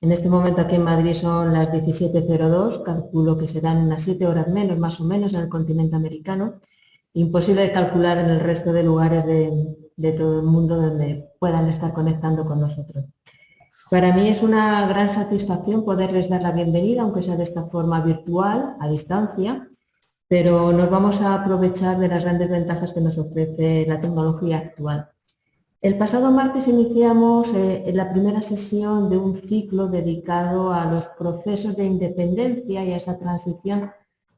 En este momento aquí en Madrid son las 17:02, calculo que serán unas 7 horas menos, más o menos, en el continente americano. Imposible de calcular en el resto de lugares de todo el mundo donde puedan estar conectando con nosotros. Para mí es una gran satisfacción poderles dar la bienvenida, aunque sea de esta forma virtual, a distancia, pero nos vamos a aprovechar de las grandes ventajas que nos ofrece la tecnología actual. El pasado martes iniciamos la primera sesión de un ciclo dedicado a los procesos de independencia y a esa transición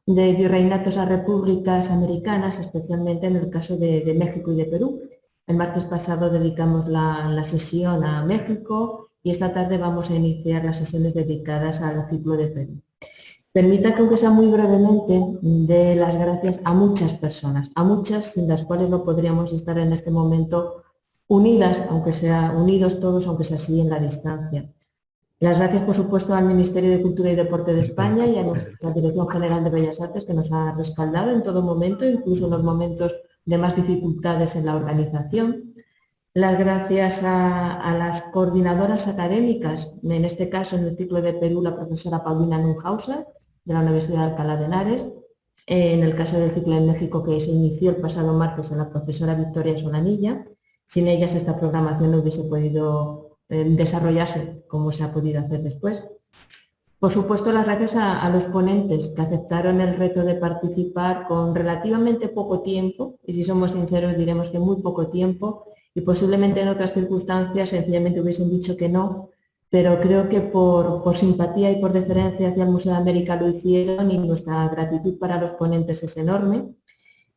de virreinatos a repúblicas americanas, especialmente en el caso de México y de Perú. El martes pasado dedicamos la sesión a México y esta tarde vamos a iniciar las sesiones dedicadas al ciclo de Perú. Permita que, aunque sea muy brevemente, dé las gracias a muchas personas, a muchas sin las cuales no podríamos estar en este momento unidas, aunque sea unidos todos, aunque sea así en la distancia. Las gracias, por supuesto, al Ministerio de Cultura y Deporte de España y a nuestra Dirección General de Bellas Artes, que nos ha respaldado en todo momento, incluso en los momentos de más dificultades en la organización. Las gracias a las coordinadoras académicas, en este caso en el ciclo de Perú, la profesora Paulina Nunhauser, de la Universidad de Alcalá de Henares. En el caso del ciclo en México, que se inició el pasado martes, a la profesora Victoria Solanilla. Sin ellas esta programación no hubiese podido desarrollarse como se ha podido hacer después. Por supuesto, las gracias a los ponentes que aceptaron el reto de participar con relativamente poco tiempo, y si somos sinceros diremos que muy poco tiempo, y posiblemente en otras circunstancias sencillamente hubiesen dicho que no, pero creo que por simpatía y por deferencia hacia el Museo de América lo hicieron y nuestra gratitud para los ponentes es enorme.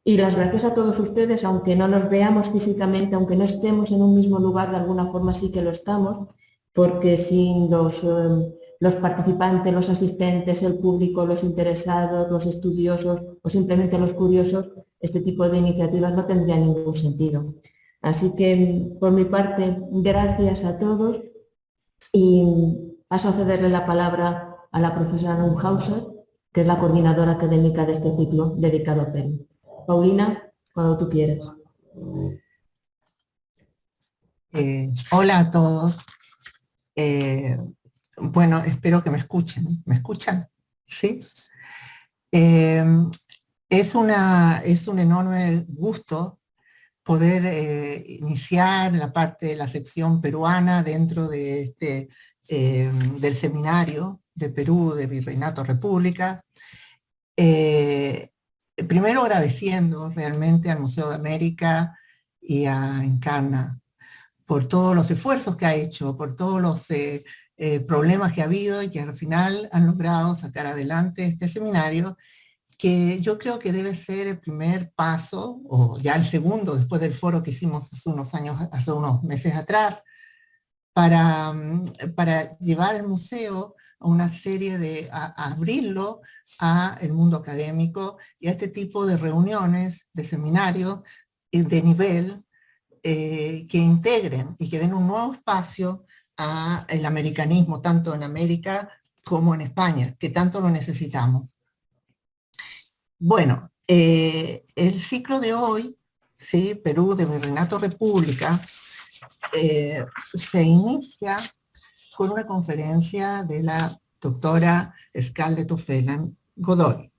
Y las gracias a todos ustedes, aunque no nos veamos físicamente, aunque no estemos en un mismo lugar, de alguna forma sí que lo estamos, porque sin los participantes, los asistentes, el público, los interesados, los estudiosos o simplemente los curiosos, este tipo de iniciativas no tendría ningún sentido. Así que, por mi parte, gracias a todos y paso a cederle la palabra a la profesora Nunhauser, que es la coordinadora académica de este ciclo dedicado a Perú. Paulina, cuando tú quieras. Hola a todos. Bueno, espero que me escuchen. ¿Me escuchan? ¿Sí? Es un enorme gusto poder iniciar la parte de la sección peruana dentro de del seminario de Perú, de Virreinato República. Primero agradeciendo realmente al Museo de América y a Encarna por todos los esfuerzos que ha hecho, por todos los problemas que ha habido y que al final han logrado sacar adelante este seminario, que yo creo que debe ser el primer paso, o ya el segundo, después del foro que hicimos hace unos meses atrás, para llevar el museo a una serie a abrirlo a el mundo académico y a este tipo de reuniones, de seminarios de nivel que integren y que den un nuevo espacio al americanismo, tanto en América como en España, que tanto lo necesitamos. Bueno, el ciclo de hoy, ¿sí? Perú de Virreinato República, se inicia con una conferencia de la doctora Scarlett O'Phelan Godoy.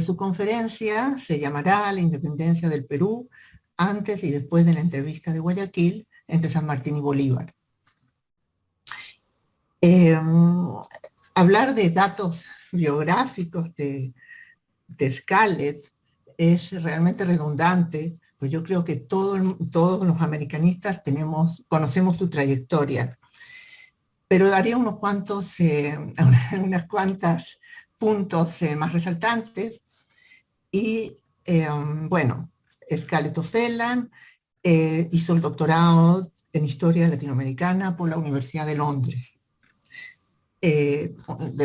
Su conferencia se llamará La independencia del Perú, antes y después de la entrevista de Guayaquil entre San Martín y Bolívar. Hablar de datos biográficos de Scarlett es realmente redundante, pues yo creo que todos los americanistas conocemos su trayectoria, pero daría unas cuantas puntos más resaltantes. Y bueno, Scarlett O'Phelan hizo el doctorado en Historia Latinoamericana por la Universidad de Londres.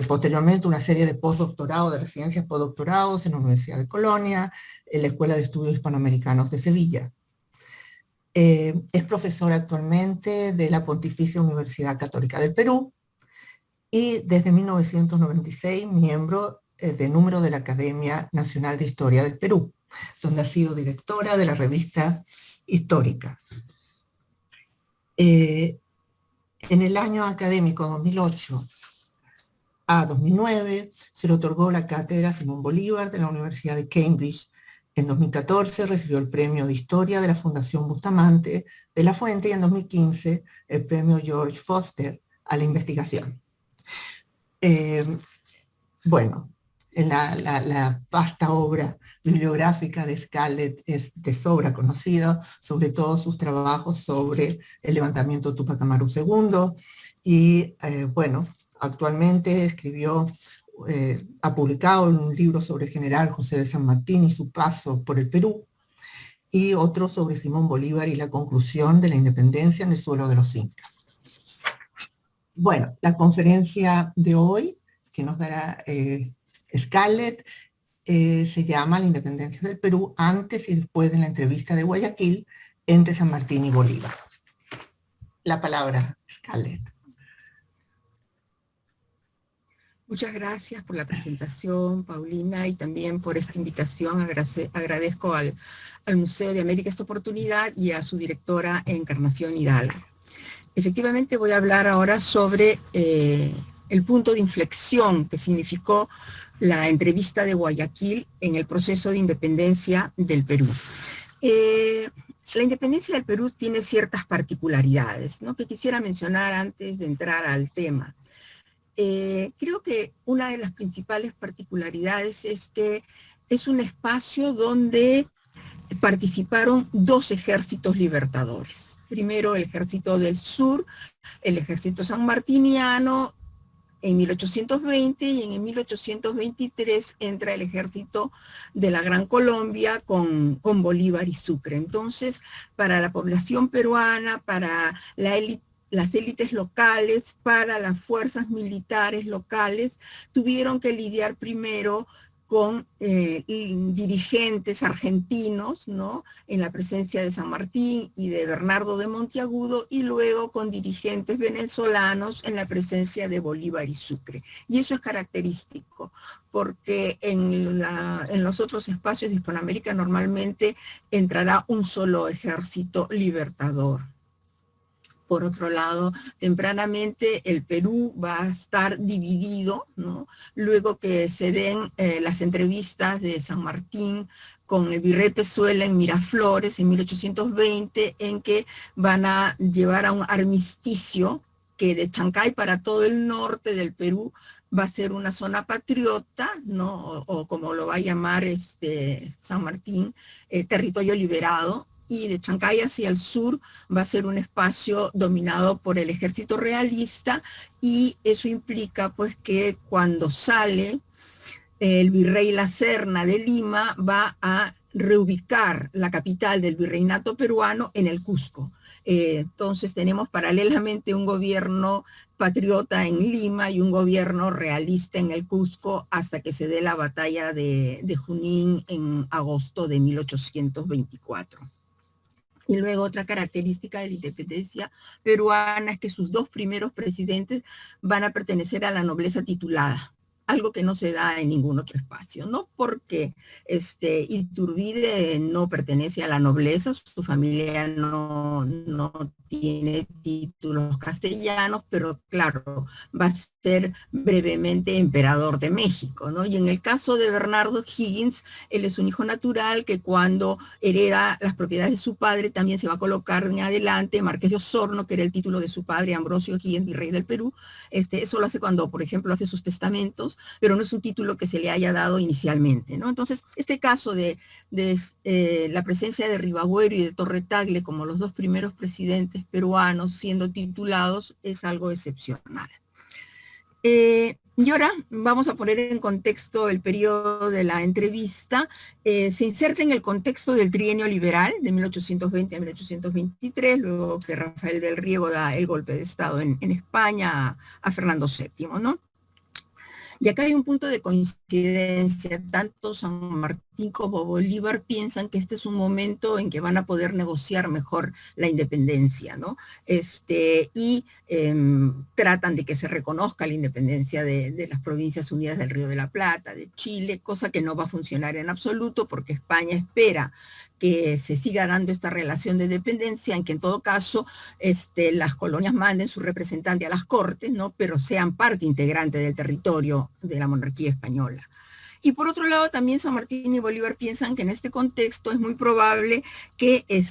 Posteriormente una serie de postdoctorados, de residencias postdoctorados en la Universidad de Colonia, en la Escuela de Estudios Hispanoamericanos de Sevilla. Es profesora actualmente de la Pontificia Universidad Católica del Perú y desde 1996 miembro de número de la Academia Nacional de Historia del Perú, donde ha sido directora de la revista Histórica. En el año académico 2008 a 2009 se le otorgó la cátedra Simón Bolívar de la Universidad de Cambridge. En 2014 recibió el premio de Historia de la Fundación Bustamante de la Fuente y en 2015 el premio George Foster a la investigación. Bueno, la vasta obra bibliográfica de Scarlett es de sobra conocida, sobre todo sus trabajos sobre el levantamiento de Túpac Amaru II, y bueno, actualmente ha publicado un libro sobre el general José de San Martín y su paso por el Perú, y otro sobre Simón Bolívar y la conclusión de la independencia en el suelo de los incas. Bueno, la conferencia de hoy que nos dará Scarlett se llama La independencia del Perú antes y después de la entrevista de Guayaquil entre San Martín y Bolívar. La palabra, Scarlett. Muchas gracias por la presentación, Paulina, y también por esta invitación. Agradezco al Museo de América esta oportunidad y a su directora Encarnación Hidalgo. Efectivamente voy a hablar ahora sobre el punto de inflexión que significó la entrevista de Guayaquil en el proceso de independencia del Perú. La independencia del Perú tiene ciertas particularidades, ¿no?, que quisiera mencionar antes de entrar al tema. Creo que una de las principales particularidades es que es un espacio donde participaron dos ejércitos libertadores. Primero el ejército del sur, el ejército sanmartiniano, en 1820, y en 1823 entra el ejército de la Gran Colombia con Bolívar y Sucre. Entonces, para la población peruana, para las élites locales, para las fuerzas militares locales, tuvieron que lidiar primero con dirigentes argentinos, ¿no?, en la presencia de San Martín y de Bernardo de Monteagudo, y luego con dirigentes venezolanos en la presencia de Bolívar y Sucre. Y eso es característico, porque en los otros espacios de Hispanoamérica normalmente entrará un solo ejército libertador. Por otro lado, tempranamente el Perú va a estar dividido, ¿no?, luego que se den las entrevistas de San Martín con el virrey Pezuela en Miraflores en 1820, en que van a llevar a un armisticio que de Chancay para todo el norte del Perú va a ser una zona patriota, ¿no?, o como lo va a llamar San Martín, territorio liberado, y de Chancay hacia el sur va a ser un espacio dominado por el ejército realista, y eso implica pues que cuando sale el virrey La Serna de Lima va a reubicar la capital del virreinato peruano en el Cusco. Entonces tenemos paralelamente un gobierno patriota en Lima y un gobierno realista en el Cusco hasta que se dé la batalla de Junín en agosto de 1824. Y luego otra característica de la independencia peruana es que sus dos primeros presidentes van a pertenecer a la nobleza titulada, algo que no se da en ningún otro espacio, no porque Iturbide no pertenece a la nobleza, su familia no tiene títulos castellanos, pero claro, va a ser brevemente emperador de México, ¿no? Y en el caso de Bernardo Higgins, él es un hijo natural que cuando hereda las propiedades de su padre también se va a colocar en adelante Marqués de Osorno, que era el título de su padre, Ambrosio Higgins, virrey del Perú. Eso lo hace cuando, por ejemplo, hace sus testamentos, pero no es un título que se le haya dado inicialmente, ¿no? Entonces, este caso de la presencia de Ribagüero y de Torre Tagle como los dos primeros presidentes peruanos siendo titulados es algo excepcional. Y ahora vamos a poner en contexto el periodo de la entrevista. Se inserta en el contexto del trienio liberal de 1820 a 1823, luego que Rafael del Riego da el golpe de Estado en España a Fernando VII, ¿no? Y acá hay un punto de coincidencia, tanto San Martín Martín como Bolívar piensan que este es un momento en que van a poder negociar mejor la independencia, ¿no? Y tratan de que se reconozca la independencia de las Provincias Unidas del Río de la Plata, de Chile, cosa que no va a funcionar en absoluto porque España espera que se siga dando esta relación de dependencia, en que en todo caso las colonias manden su representante a las Cortes, ¿no? Pero sean parte integrante del territorio de la monarquía española. Y por otro lado, también San Martín y Bolívar piensan que en este contexto es muy probable que el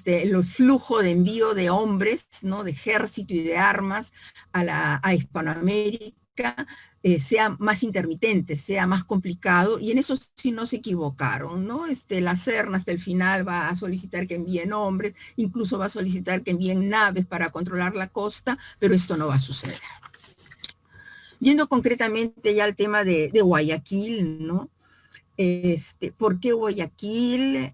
flujo de envío de hombres, ¿no? De ejército y de armas a Hispanoamérica sea más intermitente, sea más complicado, y en eso sí no se equivocaron, ¿no? La Serna hasta el final va a solicitar que envíen hombres, incluso va a solicitar que envíen naves para controlar la costa, pero esto no va a suceder. Yendo concretamente ya al tema de Guayaquil, ¿no? ¿Por qué Guayaquil?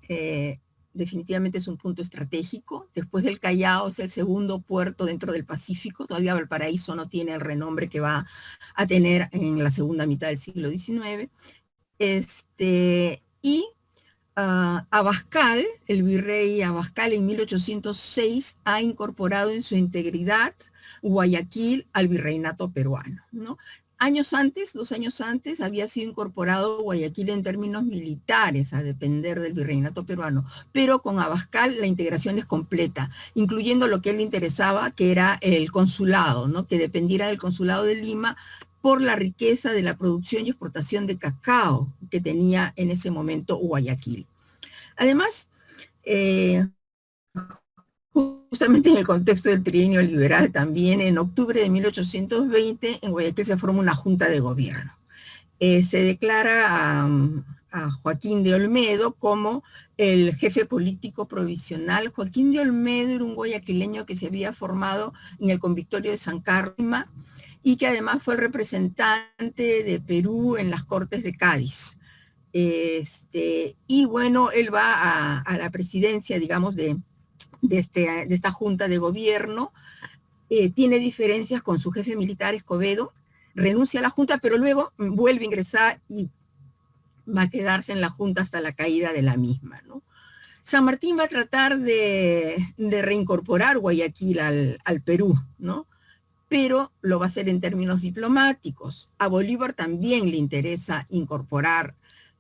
Definitivamente es un punto estratégico. Después del Callao es el segundo puerto dentro del Pacífico. Todavía Valparaíso no tiene el renombre que va a tener en la segunda mitad del siglo XIX. Abascal, el virrey Abascal en 1806 ha incorporado en su integridad Guayaquil al virreinato peruano, ¿no? 2 años antes, había sido incorporado Guayaquil en términos militares a depender del virreinato peruano, pero con Abascal la integración es completa, incluyendo lo que a él le interesaba, que era el consulado, ¿no? Que dependiera del consulado de Lima por la riqueza de la producción y exportación de cacao que tenía en ese momento Guayaquil. Además, justamente en el contexto del trienio liberal también, en octubre de 1820, en Guayaquil se forma una junta de gobierno. Se declara a Joaquín de Olmedo como el jefe político provisional. Joaquín de Olmedo era un guayaquileño que se había formado en el convictorio de San Carlos y que además fue el representante de Perú en las Cortes de Cádiz. Y bueno, él va a la presidencia, digamos, de esta junta de gobierno, tiene diferencias con su jefe militar Escobedo, renuncia a la junta, pero luego vuelve a ingresar y va a quedarse en la junta hasta la caída de la misma, ¿no? San Martín va a tratar de reincorporar Guayaquil al Perú, ¿no? Pero lo va a hacer en términos diplomáticos. A Bolívar también le interesa incorporar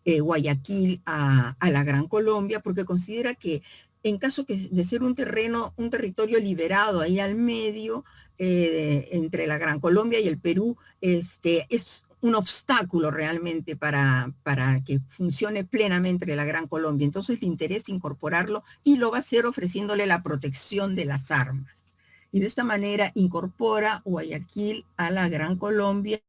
Guayaquil a la Gran Colombia, porque considera que en caso de ser un territorio liberado ahí al medio, entre la Gran Colombia y el Perú, es un obstáculo realmente para que funcione plenamente la Gran Colombia. Entonces le interesa incorporarlo y lo va a hacer ofreciéndole la protección de las armas. Y de esta manera incorpora Guayaquil a la Gran Colombia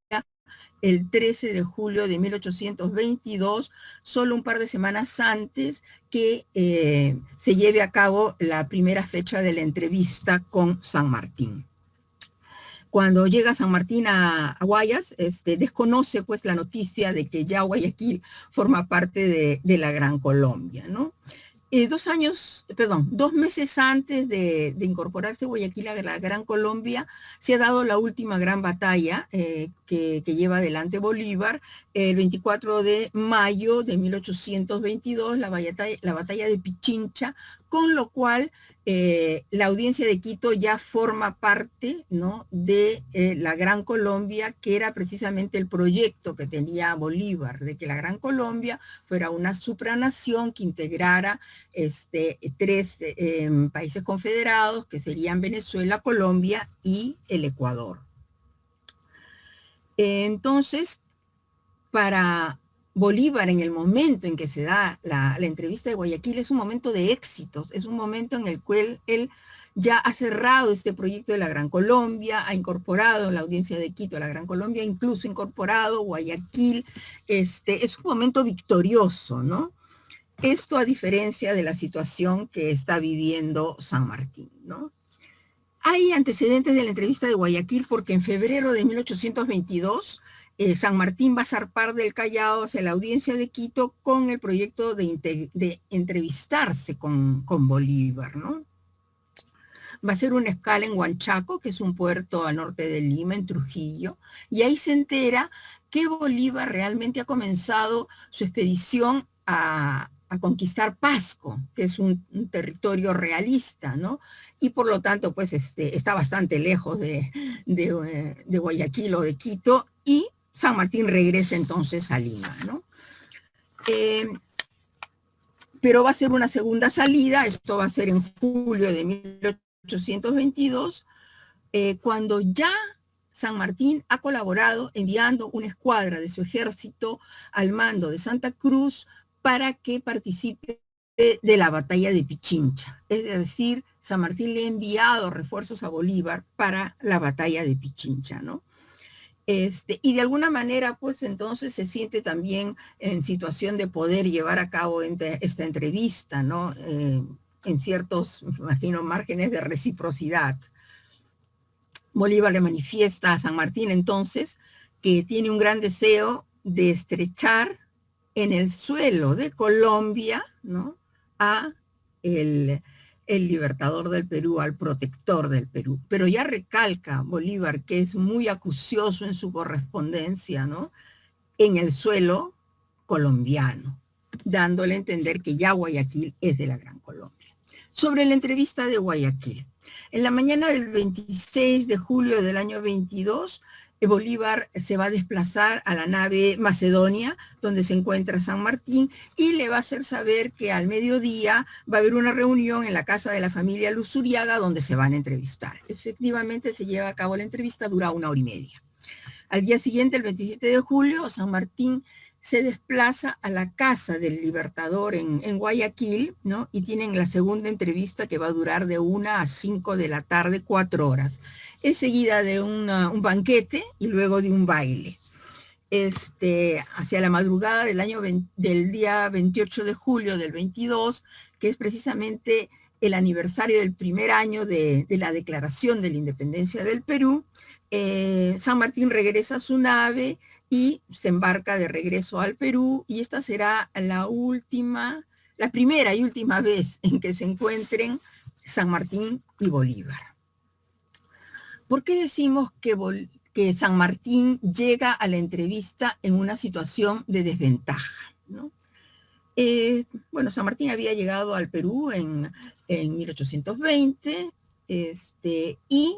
el 13 de julio de 1822, solo un par de semanas antes que se lleve a cabo la primera fecha de la entrevista con San Martín. Cuando llega San Martín a Guayas, desconoce pues la noticia de que ya Guayaquil forma parte de la Gran Colombia, ¿no? 2 meses antes de incorporarse Guayaquil a la Gran Colombia, se ha dado la última gran batalla que lleva adelante Bolívar, el 24 de mayo de 1822, la batalla de Pichincha, con lo cual la audiencia de Quito ya forma parte, ¿no? de la Gran Colombia, que era precisamente el proyecto que tenía Bolívar, de que la Gran Colombia fuera una supranación que integrara 3 países confederados, que serían Venezuela, Colombia y el Ecuador. Entonces, para Bolívar, en el momento en que se da la entrevista de Guayaquil, es un momento de éxitos, es un momento en el cual él ya ha cerrado este proyecto de la Gran Colombia, ha incorporado la audiencia de Quito a la Gran Colombia, incluso incorporado Guayaquil. Es un momento victorioso, ¿no? Esto a diferencia de la situación que está viviendo San Martín, ¿no? Hay antecedentes de la entrevista de Guayaquil porque en febrero de 1822 San Martín va a zarpar del Callao hacia la audiencia de Quito con el proyecto de entrevistarse con Bolívar, ¿no? Va a hacer una escala en Huanchaco, que es un puerto al norte de Lima, en Trujillo, y ahí se entera que Bolívar realmente ha comenzado su expedición a conquistar Pasco, que es un territorio realista, ¿no? Y por lo tanto, pues está bastante lejos de Guayaquil o de Quito, y San Martín regresa entonces a Lima, ¿no? Pero va a ser una segunda salida, esto va a ser en julio de 1822, cuando ya San Martín ha colaborado enviando una escuadra de su ejército al mando de Santa Cruz para que participe de la batalla de Pichincha. Es decir, San Martín le ha enviado refuerzos a Bolívar para la batalla de Pichincha, ¿no? Y de alguna manera, pues entonces se siente también en situación de poder llevar a cabo esta entrevista, ¿no? En ciertos, me imagino, márgenes de reciprocidad. Bolívar le manifiesta a San Martín entonces que tiene un gran deseo de estrechar en el suelo de Colombia, ¿no?, a el libertador del Perú, al protector del Perú. Pero ya recalca Bolívar, que es muy acucioso en su correspondencia, ¿no?, en el suelo colombiano, dándole a entender que ya Guayaquil es de la Gran Colombia. Sobre la entrevista de Guayaquil. En la mañana del 26 de julio del año 22, Bolívar se va a desplazar a la nave Macedonia, donde se encuentra San Martín, y le va a hacer saber que al mediodía va a haber una reunión en la casa de la familia Luzuriaga, donde se van a entrevistar. Efectivamente se lleva a cabo la entrevista, dura 1 hora y media. Al día siguiente, el 27 de julio, San Martín se desplaza a la casa del Libertador en Guayaquil, ¿no? Y tienen la segunda entrevista, que va a durar de 1 a 5 de la tarde, 4 horas. Es seguida de un banquete y luego de un baile. Hacia la madrugada del día 28 de julio del 22, que es precisamente el aniversario del primer año de la declaración de la independencia del Perú, San Martín regresa a su nave y se embarca de regreso al Perú, y esta será la primera y última vez en que se encuentren San Martín y Bolívar. ¿Por qué decimos que San Martín llega a la entrevista en una situación de desventaja, ¿no? Bueno, San Martín había llegado al Perú en 1820, y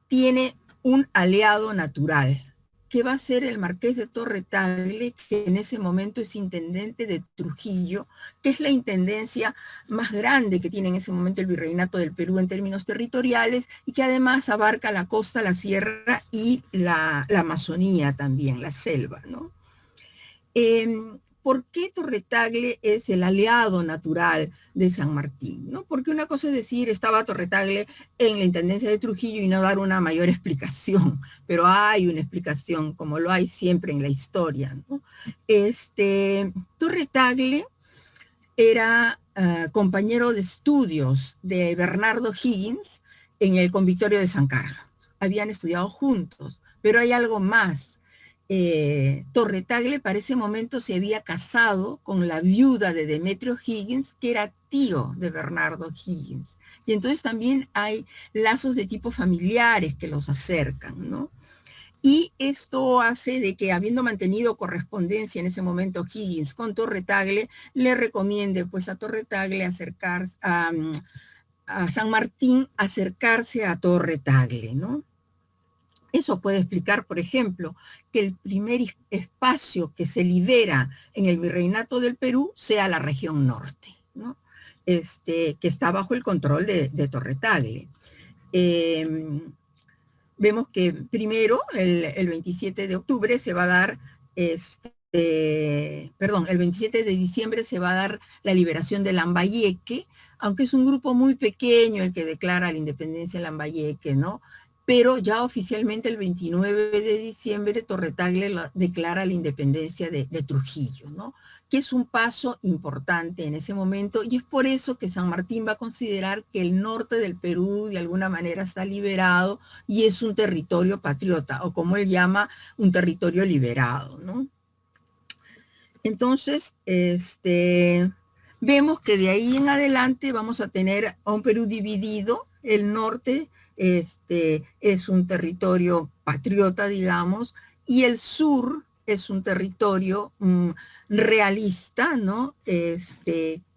tiene un aliado natural, que va a ser el marqués de Torre Tagle, que en ese momento es intendente de Trujillo, que es la intendencia más grande que tiene en ese momento el virreinato del Perú en términos territoriales, y que además abarca la costa, la sierra y la Amazonía también, la selva, ¿no? ¿Por qué Torre Tagle es el aliado natural de San Martín, ¿no? Porque una cosa es decir, estaba Torre Tagle en la intendencia de Trujillo y no dar una mayor explicación, pero hay una explicación, como lo hay siempre en la historia, ¿no? Torre Tagle era compañero de estudios de Bernardo Higgins en el convictorio de San Carlos. Habían estudiado juntos, pero hay algo más. Torre Tagle para ese momento se había casado con la viuda de Demetrio Higgins, que era tío de Bernardo Higgins. Y entonces también hay lazos de tipo familiares que los acercan, ¿no? Y esto hace de que, habiendo mantenido correspondencia en ese momento Higgins con Torre Tagle, le recomiende pues a Torre Tagle acercarse a San Martín, acercarse a Torre Tagle, ¿no? Eso puede explicar, por ejemplo, que el primer espacio que se libera en el virreinato del Perú sea la región norte, ¿no? Que está bajo el control de Torre Tagle. Vemos que primero, el 27 de octubre se va a dar, el 27 de diciembre se va a dar la liberación de Lambayeque, aunque es un grupo muy pequeño el que declara la independencia de Lambayeque, ¿no? Pero ya oficialmente el 29 de diciembre Torre Tagle declara la independencia de Trujillo, ¿no? Que es un paso importante en ese momento, y es por eso que San Martín va a considerar que el norte del Perú de alguna manera está liberado y es un territorio patriota, o como él llama, un territorio liberado, ¿no? Entonces, vemos que de ahí en adelante vamos a tener a un Perú dividido. El norte es un territorio patriota, digamos, y el sur es un territorio realista, ¿no?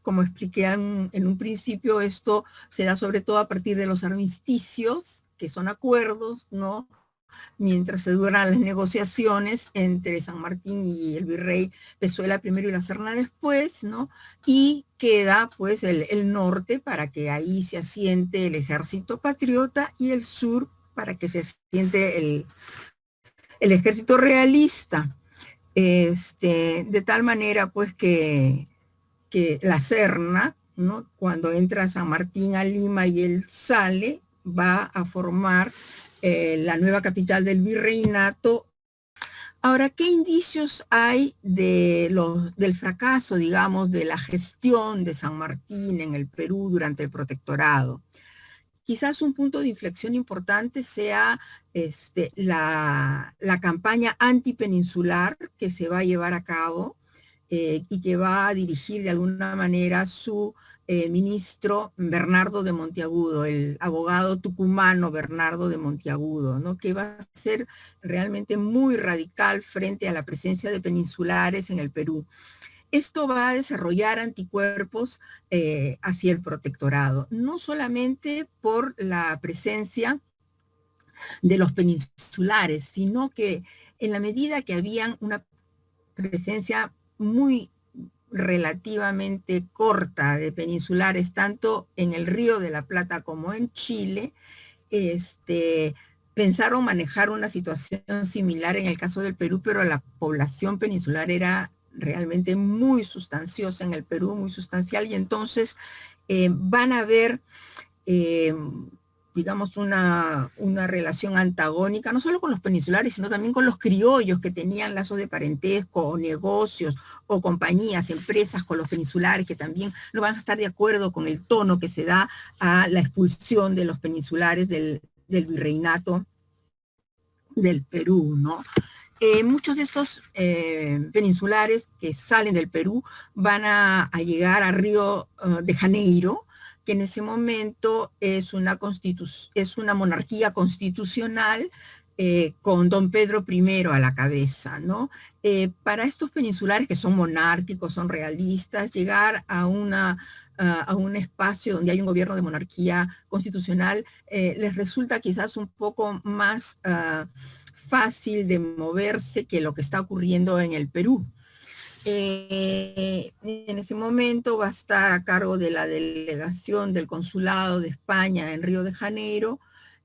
Como expliqué en un principio, esto se da sobre todo a partir de los armisticios, que son acuerdos, ¿no? Mientras se duran las negociaciones entre San Martín y el virrey Pezuela primero y la Serna después, ¿no? Y queda pues el norte para que ahí se asiente el ejército patriota y el sur para que se asiente el ejército realista. De tal manera pues que la Serna, ¿no? Cuando entra San Martín a Lima y él sale, va a formar la nueva capital del virreinato. Ahora, ¿qué indicios hay del fracaso, digamos, de la gestión de San Martín en el Perú durante el protectorado? Quizás un punto de inflexión importante sea la campaña antipeninsular que se va a llevar a cabo y que va a dirigir de alguna manera su ministro Bernardo de Monteagudo, el abogado tucumano Bernardo de Monteagudo, ¿no? Que va a ser realmente muy radical frente a la presencia de peninsulares en el Perú. Esto va a desarrollar anticuerpos hacia el protectorado, no solamente por la presencia de los peninsulares, sino que en la medida que habían una presencia muy relativamente corta de peninsulares, tanto en el Río de la Plata como en Chile, pensaron manejar una situación similar en el caso del Perú, pero la población peninsular era realmente muy sustanciosa en el Perú, muy sustancial, y entonces van a ver digamos, una relación antagónica, no solo con los peninsulares, sino también con los criollos que tenían lazos de parentesco o negocios o compañías, empresas con los peninsulares que también no van a estar de acuerdo con el tono que se da a la expulsión de los peninsulares del virreinato del Perú, ¿no? Muchos de estos peninsulares que salen del Perú van a llegar a Río de Janeiro, que en ese momento es una monarquía constitucional con don Pedro I a la cabeza, ¿no? Para estos peninsulares que son monárquicos, son realistas, llegar a un espacio donde hay un gobierno de monarquía constitucional les resulta quizás un poco más fácil de moverse que lo que está ocurriendo en el Perú. En ese momento va a estar a cargo de la delegación del Consulado de España en Río de Janeiro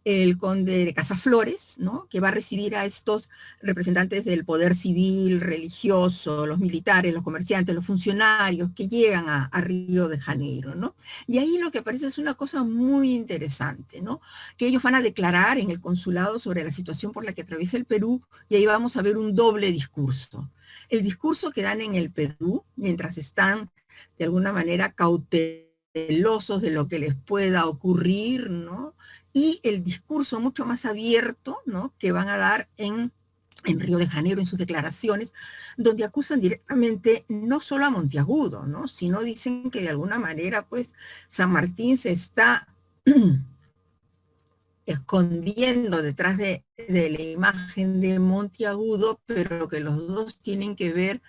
el conde de Casaflores, ¿no? Que va a recibir a estos representantes del poder civil, religioso, los militares, los comerciantes, los funcionarios que llegan a Río de Janeiro, ¿no? Y ahí lo que aparece es una cosa muy interesante, ¿no? Que ellos van a declarar en el consulado sobre la situación por la que atraviesa el Perú, y ahí vamos a ver un doble discurso. El discurso que dan en el Perú, mientras están de alguna manera cautelosos de lo que les pueda ocurrir, ¿no? Y el discurso mucho más abierto, ¿no? Que van a dar en Río de Janeiro en sus declaraciones, donde acusan directamente no solo a Monteagudo, ¿no? Sino dicen que de alguna manera, pues, San Martín se está escondiendo detrás de la imagen de Monteagudo, pero que los dos tienen que ver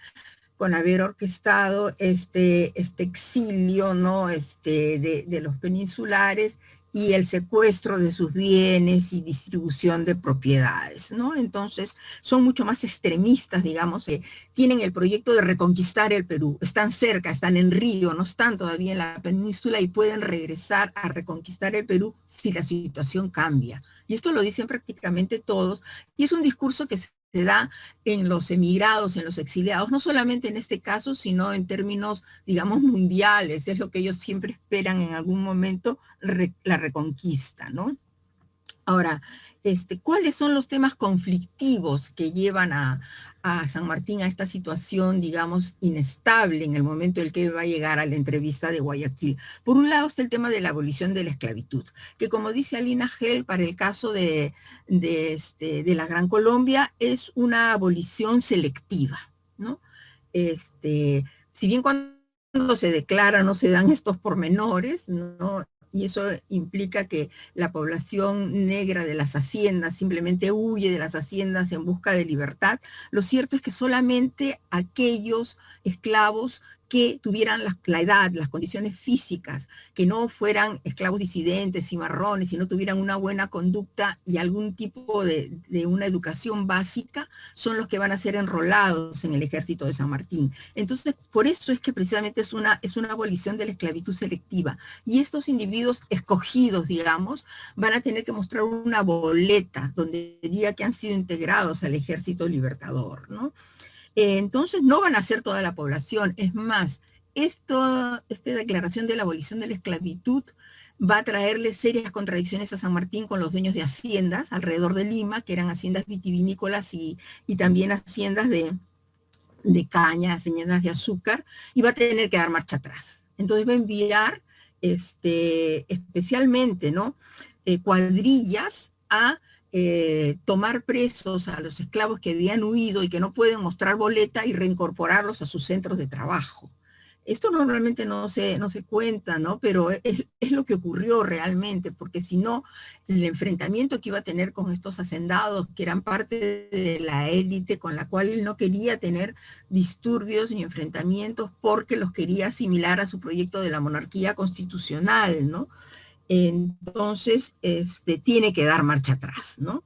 con haber orquestado este exilio, ¿no? De los peninsulares y el secuestro de sus bienes y distribución de propiedades, ¿no? Entonces, son mucho más extremistas, digamos, tienen el proyecto de reconquistar el Perú, están cerca, están en Río, no están todavía en la península y pueden regresar a reconquistar el Perú si la situación cambia. Y esto lo dicen prácticamente todos, y es un discurso que se da en los emigrados, en los exiliados, no solamente en este caso, sino en términos, digamos, mundiales. Es lo que ellos siempre esperan en algún momento, la reconquista, ¿no? Ahora, ¿cuáles son los temas conflictivos que llevan a San Martín a esta situación, digamos, inestable en el momento en el que va a llegar a la entrevista de Guayaquil? Por un lado está el tema de la abolición de la esclavitud, que como dice Alina Gell, para el caso de la Gran Colombia, es una abolición selectiva, ¿no? Si bien cuando se declara no se dan estos pormenores, ¿no? y eso implica que la población negra de las haciendas simplemente huye de las haciendas en busca de libertad. Lo cierto es que solamente aquellos esclavos que tuvieran la edad, las condiciones físicas, que no fueran esclavos disidentes, cimarrones, sino tuvieran una buena conducta y algún tipo de una educación básica, son los que van a ser enrolados en el ejército de San Martín. Entonces, por eso es que precisamente es una abolición de la esclavitud selectiva. Y estos individuos escogidos, digamos, van a tener que mostrar una boleta donde diga que han sido integrados al ejército libertador, ¿no? Entonces no van a ser toda la población. Es más, esta declaración de la abolición de la esclavitud va a traerle serias contradicciones a San Martín con los dueños de haciendas alrededor de Lima, que eran haciendas vitivinícolas y también haciendas de caña, haciendas de azúcar, y va a tener que dar marcha atrás. Entonces va a enviar especialmente, ¿no?, cuadrillas a tomar presos a los esclavos que habían huido y que no pueden mostrar boleta y reincorporarlos a sus centros de trabajo. Esto normalmente no se cuenta, ¿no? Pero es lo que ocurrió realmente, porque si no, el enfrentamiento que iba a tener con estos hacendados, que eran parte de la élite, con la cual él no quería tener disturbios ni enfrentamientos, porque los quería asimilar a su proyecto de la monarquía constitucional, ¿no? Entonces, tiene que dar marcha atrás, ¿no?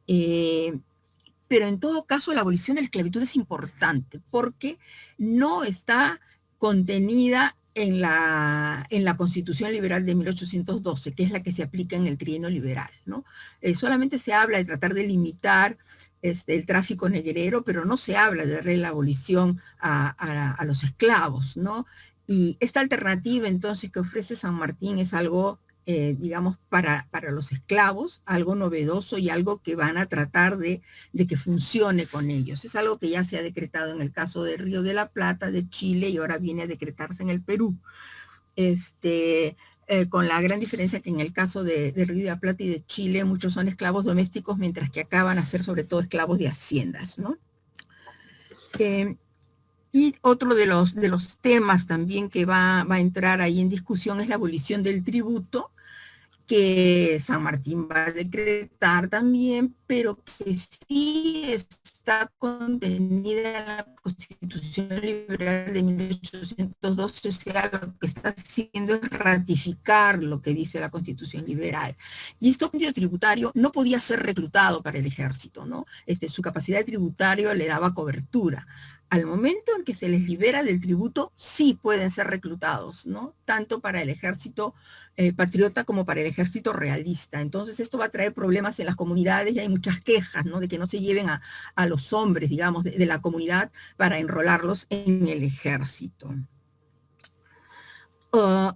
Pero en todo caso, la abolición de la esclavitud es importante, porque no está contenida en la Constitución Liberal de 1812, que es la que se aplica en el trienio liberal, ¿no? Solamente se habla de tratar de limitar el tráfico negrero, pero no se habla de darle la abolición a los esclavos, ¿no? Y esta alternativa, entonces, que ofrece San Martín es algo, digamos, para los esclavos, algo novedoso y algo que van a tratar de que funcione con ellos. Es algo que ya se ha decretado en el caso de Río de la Plata, de Chile, y ahora viene a decretarse en el Perú. Con la gran diferencia que en el caso de Río de la Plata y de Chile, muchos son esclavos domésticos, mientras que acá van a ser sobre todo esclavos de haciendas, ¿no? Y otro de los temas también que va a entrar ahí en discusión es la abolición del tributo, que San Martín va a decretar también, pero que sí está contenida en la Constitución Liberal de 1812, o sea, lo que está haciendo es ratificar lo que dice la Constitución Liberal. Y este sentido tributario no podía ser reclutado para el ejército, ¿no? Su capacidad de tributario le daba cobertura. Al momento en que se les libera del tributo, sí pueden ser reclutados, ¿no? Tanto para el ejército patriota como para el ejército realista. Entonces esto va a traer problemas en las comunidades y hay muchas quejas, ¿no?, de que no se lleven a los hombres, digamos, de la comunidad para enrolarlos en el ejército.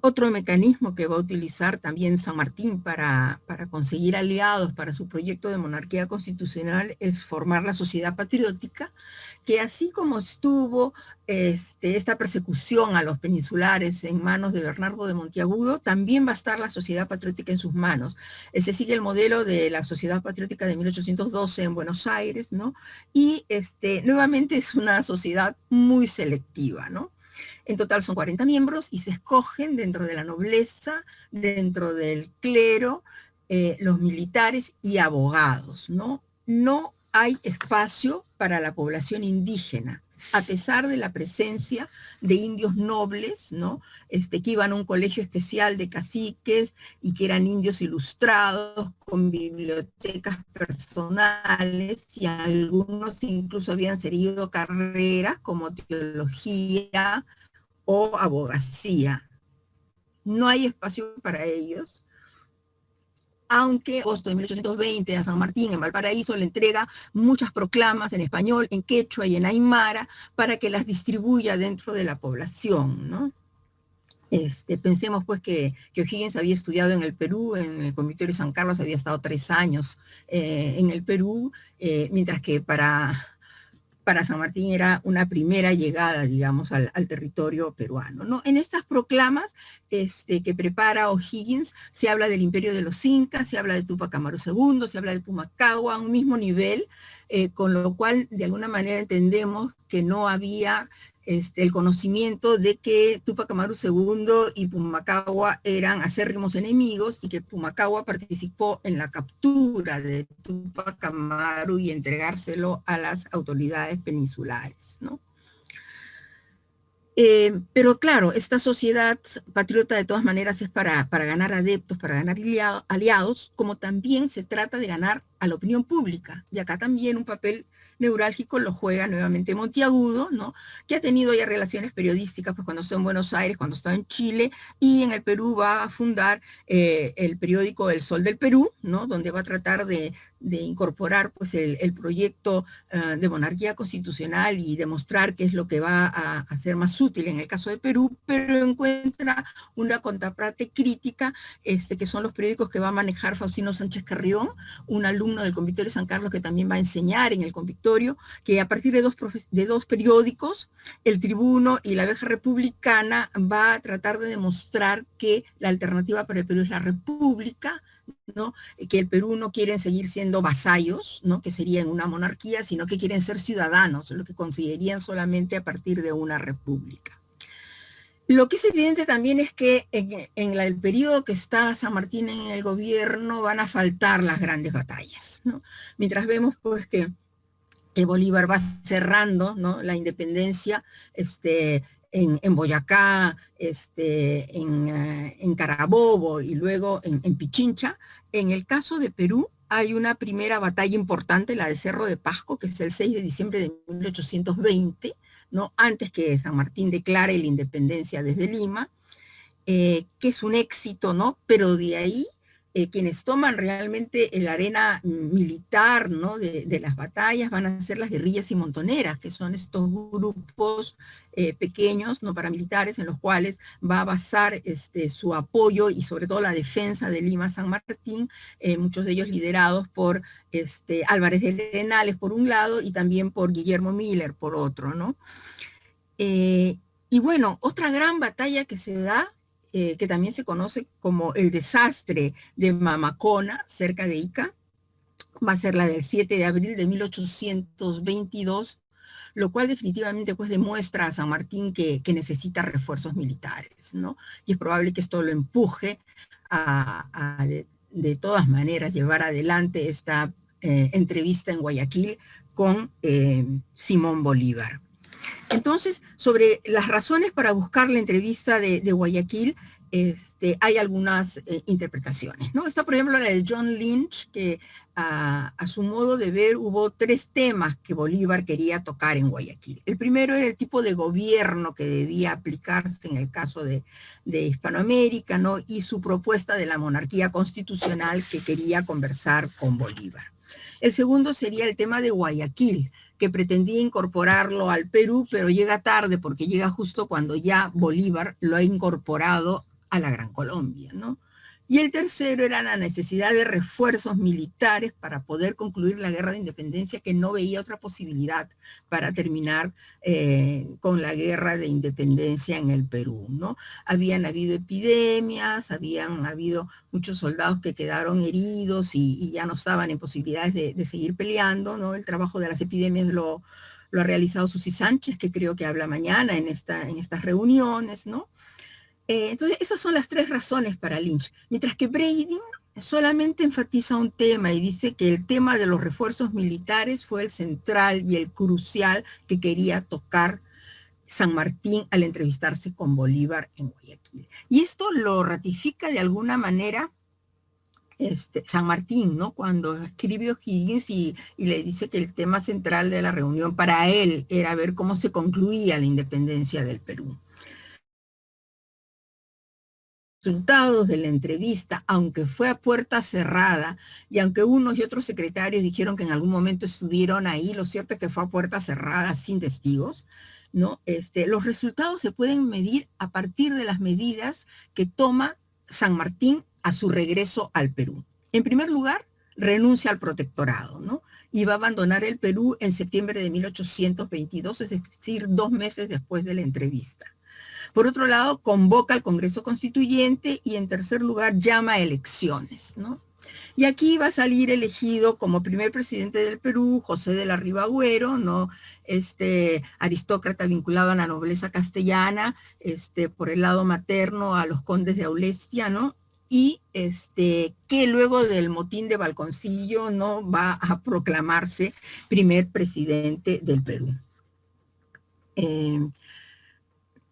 Otro mecanismo que va a utilizar también San Martín para conseguir aliados para su proyecto de monarquía constitucional es formar la sociedad patriótica, que así como estuvo esta persecución a los peninsulares en manos de Bernardo de Monteagudo, también va a estar la sociedad patriótica en sus manos. Se sigue el modelo de la sociedad patriótica de 1812 en Buenos Aires, ¿no? Y nuevamente es una sociedad muy selectiva, ¿no? En total son 40 miembros y se escogen dentro de la nobleza, dentro del clero, los militares y abogados, ¿no? No hay espacio para la población indígena, a pesar de la presencia de indios nobles, ¿no? Que iban a un colegio especial de caciques y que eran indios ilustrados con bibliotecas personales, y algunos incluso habían seguido carreras como teología o abogacía. No hay espacio para ellos, aunque en agosto de 1820 a San Martín en Valparaíso le entrega muchas proclamas en español, en quechua y en aymara para que las distribuya dentro de la población, ¿no? Pensemos pues que O'Higgins había estudiado en el Perú, en el Convictorio San Carlos, había estado 3 años en el Perú, mientras que para San Martín era una primera llegada, digamos, al territorio peruano, ¿no? En estas proclamas que prepara O'Higgins se habla del imperio de los incas, se habla de Túpac Amaru II, se habla de Pumacahua a un mismo nivel, con lo cual de alguna manera entendemos que no había el conocimiento de que Túpac Amaru II y Pumacahua eran acérrimos enemigos y que Pumacahua participó en la captura de Túpac Amaru y entregárselo a las autoridades peninsulares, ¿no? Pero claro, esta sociedad patriota de todas maneras es para ganar adeptos, para ganar aliados, como también se trata de ganar a la opinión pública. Y acá también un papel neurálgico lo juega nuevamente Monteagudo, ¿no? Que ha tenido ya relaciones periodísticas pues, cuando está en Buenos Aires, cuando está en Chile, y en el Perú va a fundar el periódico El Sol del Perú, ¿no? Donde va a tratar de incorporar pues, el proyecto de monarquía constitucional y demostrar qué es lo que va a ser más útil en el caso de Perú, pero encuentra una contraparte crítica, que son los periódicos que va a manejar Faustino Sánchez Carrión, un alumno del Convictorio San Carlos que también va a enseñar en el Convictorio, que a partir de dos periódicos, El Tribuno y La Abeja Republicana, va a tratar de demostrar que la alternativa para el Perú es la república, ¿no? Que el Perú no quieren seguir siendo vasallos, ¿no? Que serían una monarquía, sino que quieren ser ciudadanos, lo que considerarían solamente a partir de una república. Lo que es evidente también es que en el periodo que está San Martín en el gobierno van a faltar las grandes batallas, ¿no? Mientras vemos pues que Bolívar va cerrando, ¿no? La independencia, en Boyacá, en Carabobo y luego en Pichincha. En el caso de Perú hay una primera batalla importante, la de Cerro de Pasco, que es el 6 de diciembre de 1820, ¿no? Antes que San Martín declare la independencia desde Lima, que es un éxito, ¿no? Pero de ahí quienes toman realmente la arena militar, ¿no? de las batallas van a ser las guerrillas y montoneras, que son estos grupos pequeños, no paramilitares, en los cuales va a basar su apoyo y sobre todo la defensa de Lima San Martín, muchos de ellos liderados por Álvarez de Arenales por un lado y también por Guillermo Miller por otro, ¿no? Y bueno, otra gran batalla que se da, que también se conoce como el desastre de Mamacona, cerca de Ica, va a ser la del 7 de abril de 1822, lo cual definitivamente pues demuestra a San Martín que necesita refuerzos militares, ¿no? Y es probable que esto lo empuje a de todas maneras llevar adelante esta entrevista en Guayaquil con Simón Bolívar. Entonces, sobre las razones para buscar la entrevista de Guayaquil, hay algunas interpretaciones, ¿no? Está, por ejemplo, la de John Lynch, que a su modo de ver hubo 3 temas que Bolívar quería tocar en Guayaquil. El primero era el tipo de gobierno que debía aplicarse en el caso de Hispanoamérica, ¿no? Y su propuesta de la monarquía constitucional que quería conversar con Bolívar. El segundo sería el tema de Guayaquil, que pretendía incorporarlo al Perú, pero llega tarde porque llega justo cuando ya Bolívar lo ha incorporado a la Gran Colombia, ¿no? Y el tercero era la necesidad de refuerzos militares para poder concluir la guerra de independencia, que no veía otra posibilidad para terminar con la guerra de independencia en el Perú, ¿no? Habían habido epidemias, habían habido muchos soldados que quedaron heridos y ya no estaban en posibilidades de seguir peleando, ¿no? El trabajo de las epidemias lo ha realizado Susi Sánchez, que creo que habla mañana en estas reuniones, ¿no? Entonces, esas son las 3 razones para Lynch. Mientras que Breiding solamente enfatiza un tema y dice que el tema de los refuerzos militares fue el central y el crucial que quería tocar San Martín al entrevistarse con Bolívar en Guayaquil. Y esto lo ratifica de alguna manera San Martín, ¿no? Cuando escribe O'Higgins y le dice que el tema central de la reunión para él era ver cómo se concluía la independencia del Perú. Resultados de la entrevista, aunque fue a puerta cerrada, y aunque unos y otros secretarios dijeron que en algún momento estuvieron ahí, lo cierto es que fue a puerta cerrada sin testigos, ¿no? Los resultados se pueden medir a partir de las medidas que toma San Martín a su regreso al Perú. En primer lugar, renuncia al protectorado, ¿no? Y va a abandonar el Perú en septiembre de 1822, es decir, 2 meses después de la entrevista. Por otro lado, convoca al Congreso Constituyente y en tercer lugar llama a elecciones, ¿no? Y aquí va a salir elegido como primer presidente del Perú José de la Riva Agüero, ¿no? Este aristócrata vinculado a la nobleza castellana, por el lado materno a los condes de Aulestia, ¿no? Y que luego del motín de Balconcillo, ¿no?, va a proclamarse primer presidente del Perú.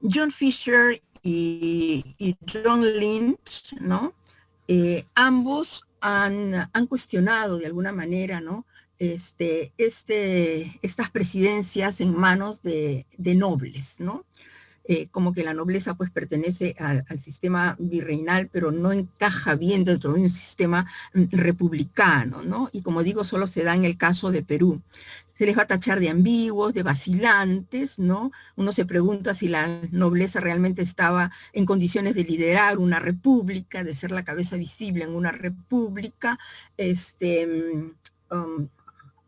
John Fisher y John Lynch, ¿no? Ambos han cuestionado de alguna manera, ¿no?, estas presidencias en manos de nobles, ¿no? Como que la nobleza pues pertenece al sistema virreinal, pero no encaja bien dentro de un sistema republicano, ¿no? Y como digo, solo se da en el caso de Perú. Se les va a tachar de ambiguos, de vacilantes, ¿no? Uno se pregunta si la nobleza realmente estaba en condiciones de liderar una república, de ser la cabeza visible en una república.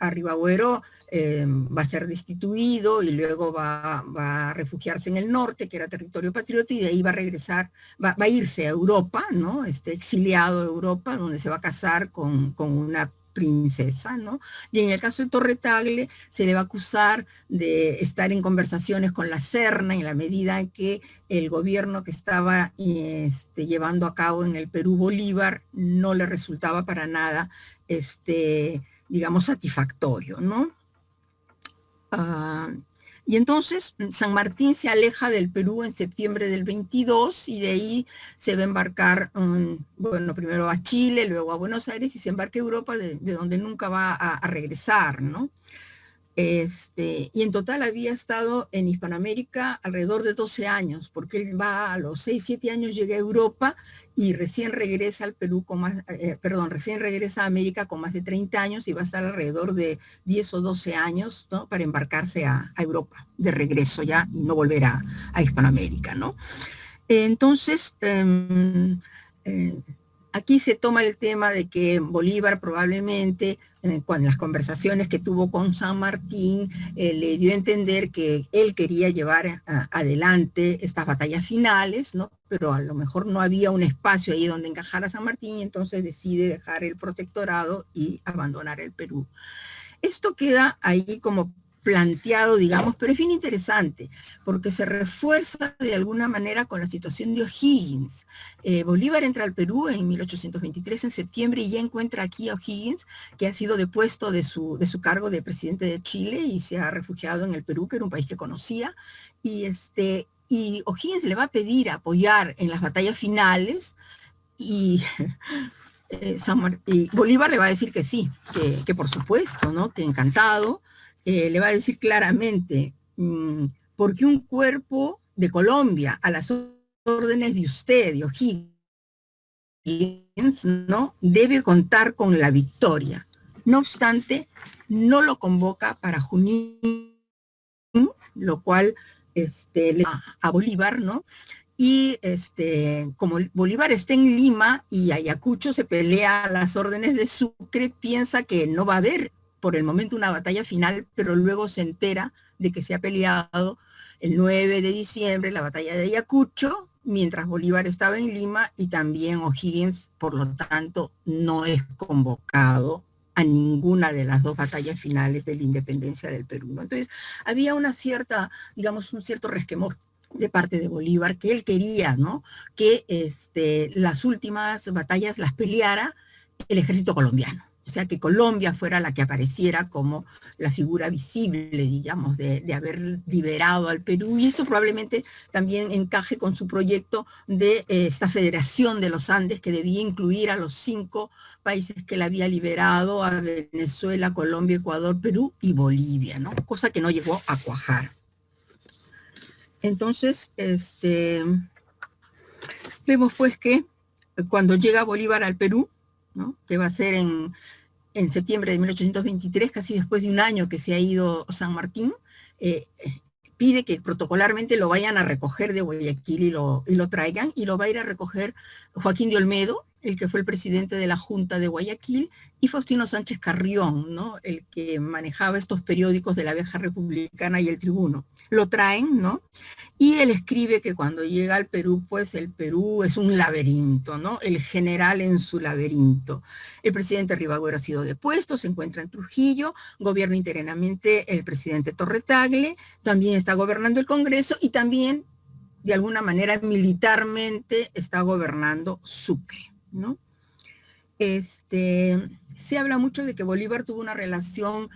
A Riva Agüero va a ser destituido y luego va a refugiarse en el norte, que era territorio patriota, y de ahí va a regresar, va a irse a Europa, ¿no? Exiliado a Europa, donde se va a casar con una princesa, ¿no? Y en el caso de Torre Tagle se le va a acusar de estar en conversaciones con la Serna en la medida en que el gobierno que estaba llevando a cabo en el Perú Bolívar no le resultaba para nada, digamos, satisfactorio, ¿no? Y entonces San Martín se aleja del Perú en septiembre del 22 y de ahí se va a embarcar, bueno, primero a Chile, luego a Buenos Aires y se embarca a Europa, de donde nunca va a regresar, ¿no? Y en total había estado en Hispanoamérica alrededor de 12 años, porque él va a los 6, 7 años, llega a Europa y recién regresa al Perú con más, recién regresa a América con más de 30 años y va a estar alrededor de 10 o 12 años, ¿no?, para embarcarse a Europa de regreso ya y no volver a Hispanoamérica, ¿no? Entonces, aquí se toma el tema de que Bolívar probablemente, con las conversaciones que tuvo con San Martín, le dio a entender que él quería llevar adelante estas batallas finales, ¿no? Pero a lo mejor no había un espacio ahí donde encajar a San Martín, y entonces decide dejar el protectorado y abandonar el Perú. Esto queda ahí como planteado, digamos, pero es bien interesante, porque se refuerza de alguna manera con la situación de O'Higgins. Bolívar entra al Perú en 1823, en septiembre, y ya encuentra aquí a O'Higgins, que ha sido depuesto de su cargo de presidente de Chile y se ha refugiado en el Perú, que era un país que conocía, y O'Higgins le va a pedir apoyar en las batallas finales, y Bolívar le va a decir que sí, que por supuesto, ¿no?, que encantado. Le va a decir claramente, porque un cuerpo de Colombia a las órdenes de usted, de O'Higgins, ¿no?, debe contar con la victoria. No obstante, no lo convoca para Junín, lo cual le da a Bolívar, ¿no? Y como Bolívar está en Lima y Ayacucho se pelea a las órdenes de Sucre, piensa que no va a haber por el momento una batalla final, pero luego se entera de que se ha peleado el 9 de diciembre la batalla de Ayacucho, mientras Bolívar estaba en Lima, y también O'Higgins, por lo tanto, no es convocado a ninguna de las dos batallas finales de la independencia del Perú, ¿no? Entonces, había una cierta, digamos, un cierto resquemor de parte de Bolívar, que él quería, ¿no?, que las últimas batallas las peleara el ejército colombiano. O sea, que Colombia fuera la que apareciera como la figura visible, digamos, de haber liberado al Perú. Y esto probablemente también encaje con su proyecto de esta Federación de los Andes, que debía incluir a los 5 países que él había liberado, a Venezuela, Colombia, Ecuador, Perú y Bolivia, ¿no? Cosa que no llegó a cuajar. Entonces, vemos pues que cuando llega Bolívar al Perú, ¿no?, que va a ser en septiembre de 1823, casi después de un año que se ha ido San Martín, pide que protocolarmente lo vayan a recoger de Guayaquil y lo traigan, y lo va a ir a recoger Joaquín de Olmedo, el que fue el presidente de la Junta de Guayaquil, y Faustino Sánchez Carrión, ¿no? El que manejaba estos periódicos de la Vieja Republicana y El Tribuno. Lo traen, ¿no? Y él escribe que cuando llega al Perú, pues el Perú es un laberinto, ¿no? El general en su laberinto. El presidente Rivagüero ha sido depuesto, se encuentra en Trujillo, gobierna interinamente el presidente Torre-Tagle, también está gobernando el Congreso y también, de alguna manera, militarmente está gobernando Sucre, ¿no? Se habla mucho de que Bolívar tuvo una relación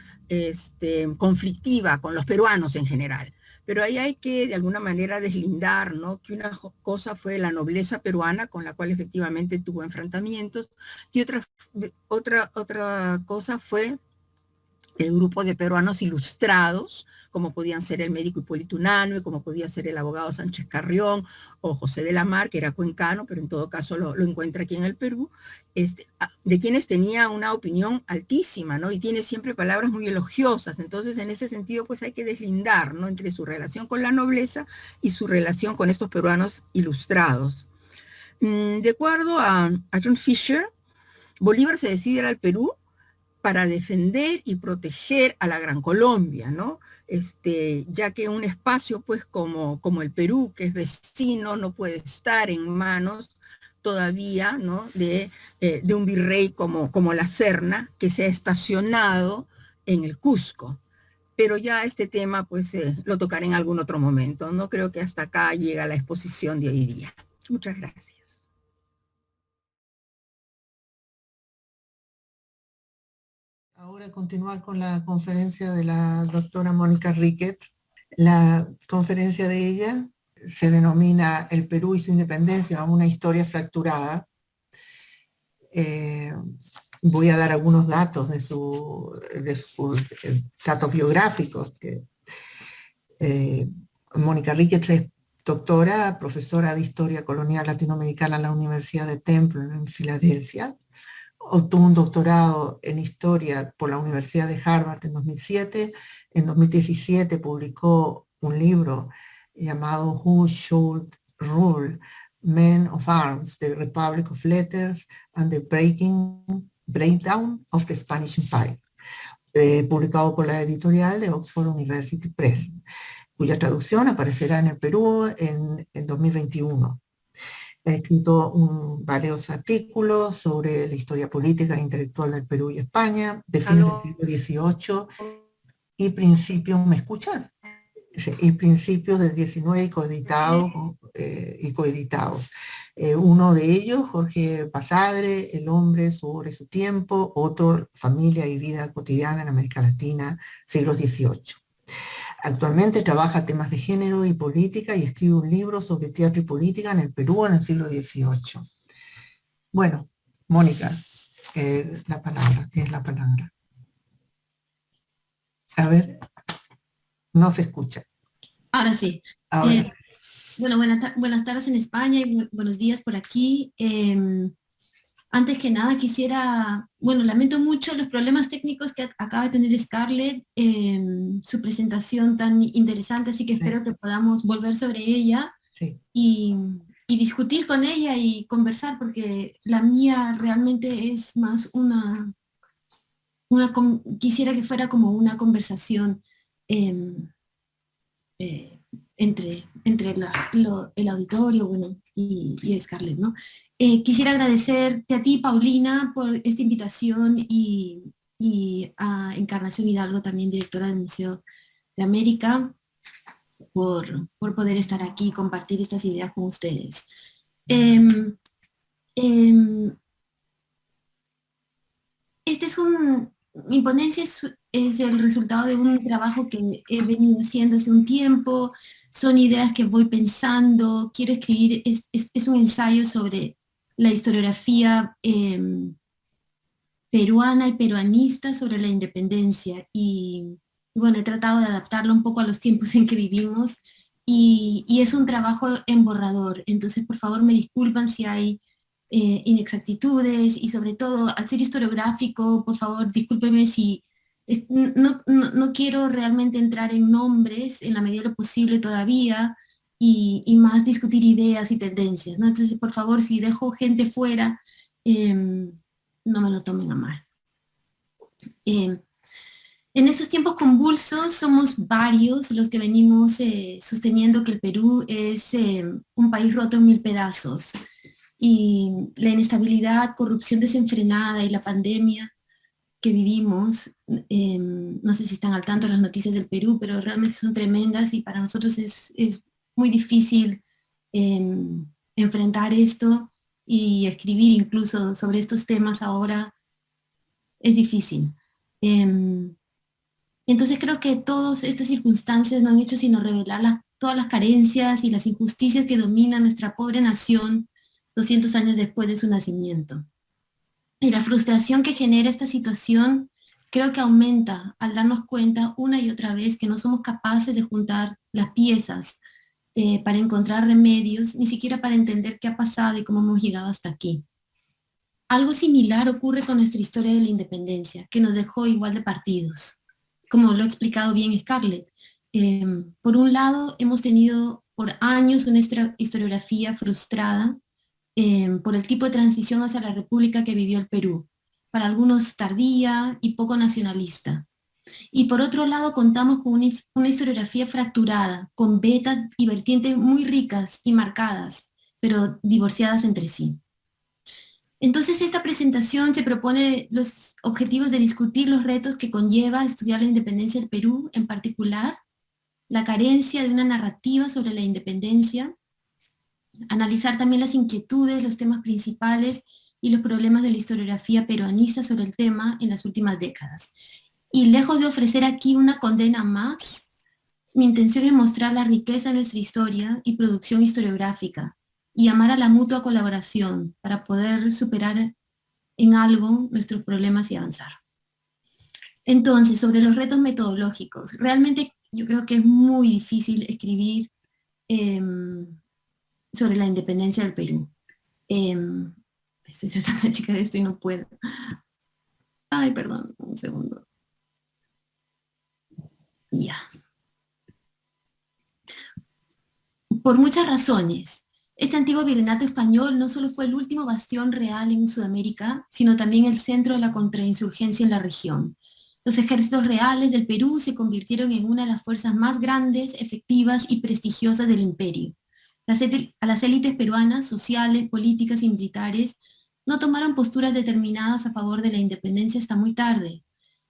conflictiva con los peruanos en general, pero ahí hay que de alguna manera deslindar, ¿no? Que una cosa fue la nobleza peruana, con la cual efectivamente tuvo enfrentamientos, y otra cosa fue el grupo de peruanos ilustrados, como podían ser el médico Hipólito Unanue, como podía ser el abogado Sánchez Carrión, o José de la Mar, que era cuencano, pero en todo caso lo encuentra aquí en el Perú, de quienes tenía una opinión altísima, ¿no? Y tiene siempre palabras muy elogiosas. Entonces, en ese sentido, pues hay que deslindar, ¿no? Entre su relación con la nobleza y su relación con estos peruanos ilustrados. De acuerdo a John Fisher, Bolívar se decide ir al Perú para defender y proteger a la Gran Colombia, ¿no? Ya que un espacio pues como el Perú, que es vecino, no puede estar en manos todavía, ¿no? de un virrey como la Serna, que se ha estacionado en el Cusco. Pero ya este tema pues lo tocaré en algún otro momento, ¿no? Creo que hasta acá llega la exposición de hoy día. Muchas gracias. Ahora continuar con la conferencia de la doctora Mónica Ricketts. La conferencia de ella se denomina El Perú y su independencia, una historia fracturada. Voy a dar algunos datos de sus datos biográficos. Mónica Ricketts es doctora, profesora de Historia Colonial Latinoamericana en la Universidad de Temple en Filadelfia. Obtuvo un doctorado en Historia por la Universidad de Harvard en 2007. En 2017 publicó un libro llamado Who Should Rule? Men of Arms, The Republic of Letters and the Breakdown of the Spanish Empire, publicado por la editorial de Oxford University Press, cuya traducción aparecerá en el Perú en 2021. Ha escrito varios artículos sobre la historia política e intelectual del Perú y España, de fines del siglo XVIII y principios, ¿me escuchas? Y principios del XIX y coeditados. Uno de ellos, Jorge Basadre, El hombre sobre su tiempo, otro, Familia y vida cotidiana en América Latina, siglo XVIII. Actualmente trabaja temas de género y política y escribe un libro sobre teatro y política en el Perú en el siglo XVIII. Bueno, Mónica, tienes la palabra. A ver, no se escucha. Ahora sí. Ahora. Bueno, buenas tardes en España y buenos días por aquí. Antes que nada quisiera, lamento mucho los problemas técnicos que acaba de tener Scarlett, su presentación tan interesante, así que espero que podamos volver sobre ella y discutir con ella y conversar, porque la mía realmente es más quisiera que fuera como una conversación entre el auditorio, y Scarlett, ¿no? Quisiera agradecerte a ti, Paulina, por esta invitación y a Encarnación Hidalgo, también directora del Museo de América, por poder estar aquí y compartir estas ideas con ustedes. Mi ponencia es el resultado de un trabajo que he venido haciendo hace un tiempo. Son ideas que voy pensando. Quiero escribir, es un ensayo sobre la historiografía peruana y peruanista sobre la independencia. Y bueno, he tratado de adaptarlo un poco a los tiempos en que vivimos. Y es un trabajo en borrador. Entonces, por favor, me disculpan si hay inexactitudes, y sobre todo, al ser historiográfico, por favor, discúlpeme si no quiero realmente entrar en nombres en la medida de lo posible todavía, y más discutir ideas y tendencias, ¿no? Entonces, por favor, si dejo gente fuera, No me lo tomen a mal. En estos tiempos convulsos somos varios los que venimos sosteniendo que el Perú es un país roto en 1000 pedazos, y la inestabilidad, corrupción desenfrenada y la pandemia que vivimos, no sé si están al tanto de las noticias del Perú, pero realmente son tremendas y para nosotros es muy difícil enfrentar esto, y escribir incluso sobre estos temas ahora es difícil. Entonces creo que todas estas circunstancias no han hecho sino revelar todas las carencias y las injusticias que dominan nuestra pobre nación 200 años después de su nacimiento. Y la frustración que genera esta situación creo que aumenta al darnos cuenta una y otra vez que no somos capaces de juntar las piezas para encontrar remedios, ni siquiera para entender qué ha pasado y cómo hemos llegado hasta aquí. Algo similar ocurre con nuestra historia de la independencia, que nos dejó igual de partidos, como lo ha explicado bien Scarlett. Por un lado, hemos tenido por años una historiografía frustrada por el tipo de transición hacia la república que vivió el Perú, para algunos tardía y poco nacionalista. Y por otro lado, contamos con una historiografía fracturada, con vetas y vertientes muy ricas y marcadas, pero divorciadas entre sí. Entonces esta presentación se propone los objetivos de discutir los retos que conlleva estudiar la independencia del Perú, en particular la carencia de una narrativa sobre la independencia, analizar también las inquietudes, los temas principales y los problemas de la historiografía peruanista sobre el tema en las últimas décadas. Y lejos de ofrecer aquí una condena más, mi intención es mostrar la riqueza de nuestra historia y producción historiográfica, y llamar a la mutua colaboración para poder superar en algo nuestros problemas y avanzar. Entonces, sobre los retos metodológicos, realmente yo creo que es muy difícil escribir sobre la independencia del Perú. Estoy tratando de checar esto y no puedo. Ay, perdón, un segundo. Ya. Por muchas razones. Este antiguo virreinato español no solo fue el último bastión real en Sudamérica, sino también el centro de la contrainsurgencia en la región. Los ejércitos reales del Perú se convirtieron en una de las fuerzas más grandes, efectivas y prestigiosas del imperio. A las élites peruanas, sociales, políticas y militares, no tomaron posturas determinadas a favor de la independencia hasta muy tarde.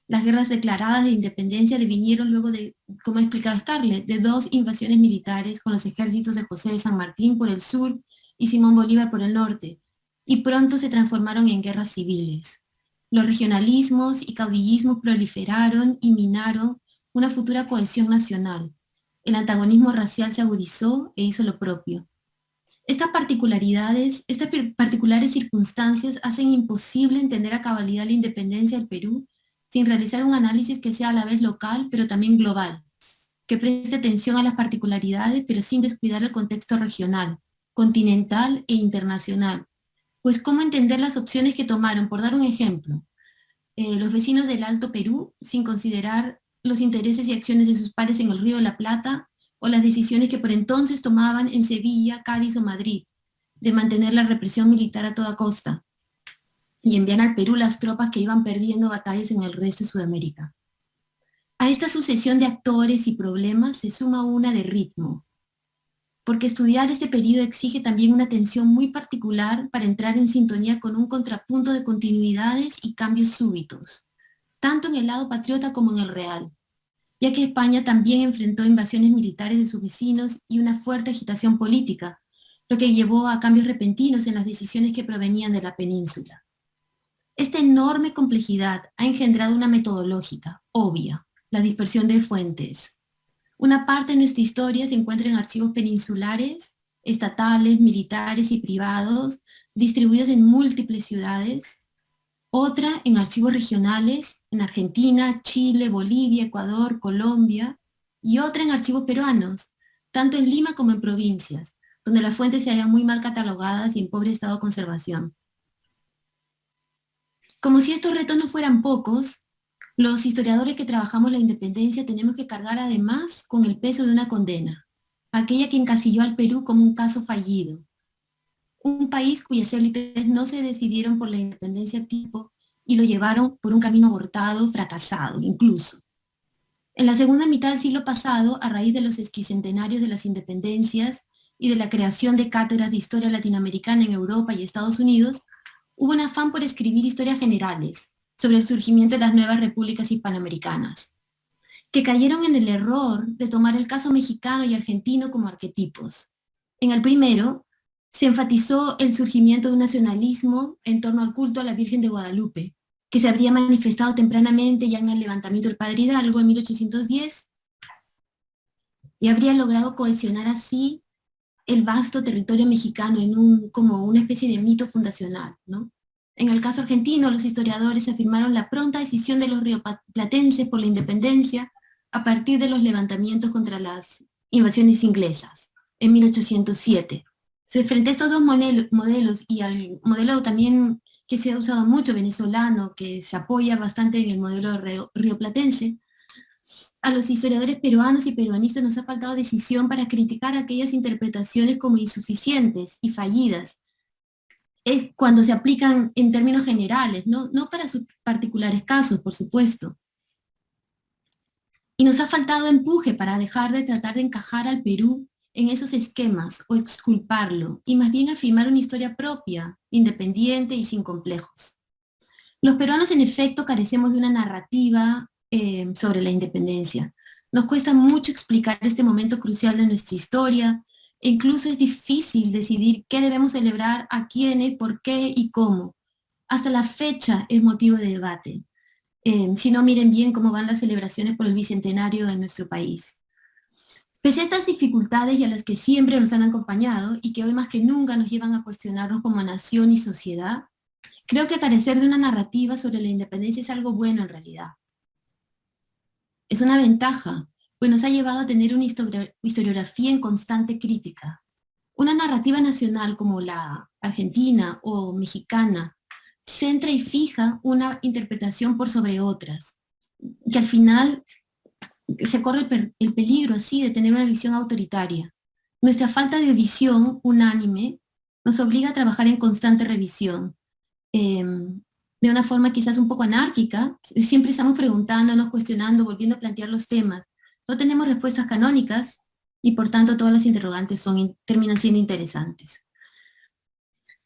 Las guerras declaradas de independencia devinieron luego de, como ha explicado Scarlett, de 2 invasiones militares con los ejércitos de José de San Martín por el sur y Simón Bolívar por el norte, y pronto se transformaron en guerras civiles. Los regionalismos y caudillismos proliferaron y minaron una futura cohesión nacional. El antagonismo racial se agudizó e hizo lo propio. Estas particulares circunstancias hacen imposible entender a cabalidad la independencia del Perú sin realizar un análisis que sea a la vez local, pero también global, que preste atención a las particularidades, pero sin descuidar el contexto regional, continental e internacional. Pues cómo entender las opciones que tomaron, por dar un ejemplo, los vecinos del Alto Perú, sin considerar los intereses y acciones de sus pares en el Río de la Plata, o las decisiones que por entonces tomaban en Sevilla, Cádiz o Madrid, de mantener la represión militar a toda costa, y envían al Perú las tropas que iban perdiendo batallas en el resto de Sudamérica. A esta sucesión de actores y problemas se suma una de ritmo, porque estudiar este periodo exige también una atención muy particular para entrar en sintonía con un contrapunto de continuidades y cambios súbitos, tanto en el lado patriota como en el real, ya que España también enfrentó invasiones militares de sus vecinos y una fuerte agitación política, lo que llevó a cambios repentinos en las decisiones que provenían de la península. Esta enorme complejidad ha engendrado una metodológica obvia, la dispersión de fuentes. Una parte de nuestra historia se encuentra en archivos peninsulares, estatales, militares y privados, distribuidos en múltiples ciudades. Otra en archivos regionales, en Argentina, Chile, Bolivia, Ecuador, Colombia. Y otra en archivos peruanos, tanto en Lima como en provincias, donde las fuentes se hallan muy mal catalogadas y en pobre estado de conservación. Como si estos retos no fueran pocos, los historiadores que trabajamos la independencia tenemos que cargar además con el peso de una condena, aquella que encasilló al Perú como un caso fallido. un país cuyas élites no se decidieron por la independencia a tiempo y lo llevaron por un camino abortado, fracasado incluso. En la segunda mitad del siglo pasado, a raíz de los esquicentenarios de las independencias y de la creación de cátedras de historia latinoamericana en Europa y Estados Unidos, hubo un afán por escribir historias generales sobre el surgimiento de las nuevas repúblicas hispanoamericanas, que cayeron en el error de tomar el caso mexicano y argentino como arquetipos. En el primero, se enfatizó el surgimiento de un nacionalismo en torno al culto a la Virgen de Guadalupe, que se habría manifestado tempranamente ya en el levantamiento del Padre Hidalgo en 1810, y habría logrado cohesionar así el vasto territorio mexicano en como una especie de mito fundacional, ¿no? En el caso argentino, los historiadores afirmaron la pronta decisión de los rioplatenses por la independencia a partir de los levantamientos contra las invasiones inglesas en 1807. Frente a estos dos modelos y al modelo también que se ha usado mucho venezolano, que se apoya bastante en el modelo rioplatense, a los historiadores peruanos y peruanistas nos ha faltado decisión para criticar aquellas interpretaciones como insuficientes y fallidas, es cuando se aplican en términos generales, no para sus particulares casos, por supuesto. Y nos ha faltado empuje para dejar de tratar de encajar al Perú en esos esquemas o exculparlo, y más bien afirmar una historia propia, independiente y sin complejos. Los peruanos, en efecto, carecemos de una narrativa sobre la independencia. Nos cuesta mucho explicar este momento crucial de nuestra historia, e incluso es difícil decidir qué debemos celebrar, a quiénes, por qué y cómo. Hasta la fecha es motivo de debate. Si no, miren bien cómo van las celebraciones por el bicentenario de nuestro país. Pese a estas dificultades y a las que siempre nos han acompañado y que hoy más que nunca nos llevan a cuestionarnos como nación y sociedad, creo que carecer de una narrativa sobre la independencia es algo bueno en realidad. Es una ventaja, pues nos ha llevado a tener una historiografía en constante crítica. Una narrativa nacional como la argentina o mexicana centra y fija una interpretación por sobre otras, que al final se corre el peligro así de tener una visión autoritaria. Nuestra falta de visión unánime nos obliga a trabajar en constante revisión, de una forma quizás un poco anárquica. Siempre estamos preguntándonos, cuestionando, volviendo a plantear los temas. No tenemos respuestas canónicas y por tanto todas las interrogantes terminan siendo interesantes.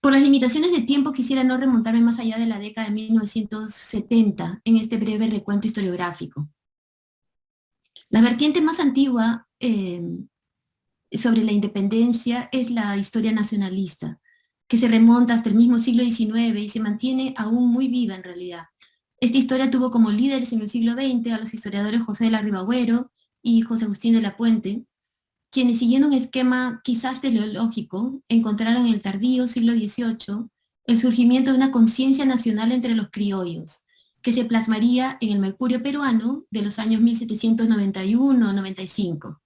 Por las limitaciones de tiempo quisiera no remontarme más allá de la década de 1970 en este breve recuento historiográfico. La vertiente más antigua sobre la independencia es la historia nacionalista, que se remonta hasta el mismo siglo XIX y se mantiene aún muy viva en realidad. Esta historia tuvo como líderes en el siglo XX a los historiadores José de la Ribagüero y José Agustín de la Puente, quienes, siguiendo un esquema quizás teleológico, encontraron en el tardío siglo XVIII el surgimiento de una conciencia nacional entre los criollos, que se plasmaría en el Mercurio peruano de los años 1791-95,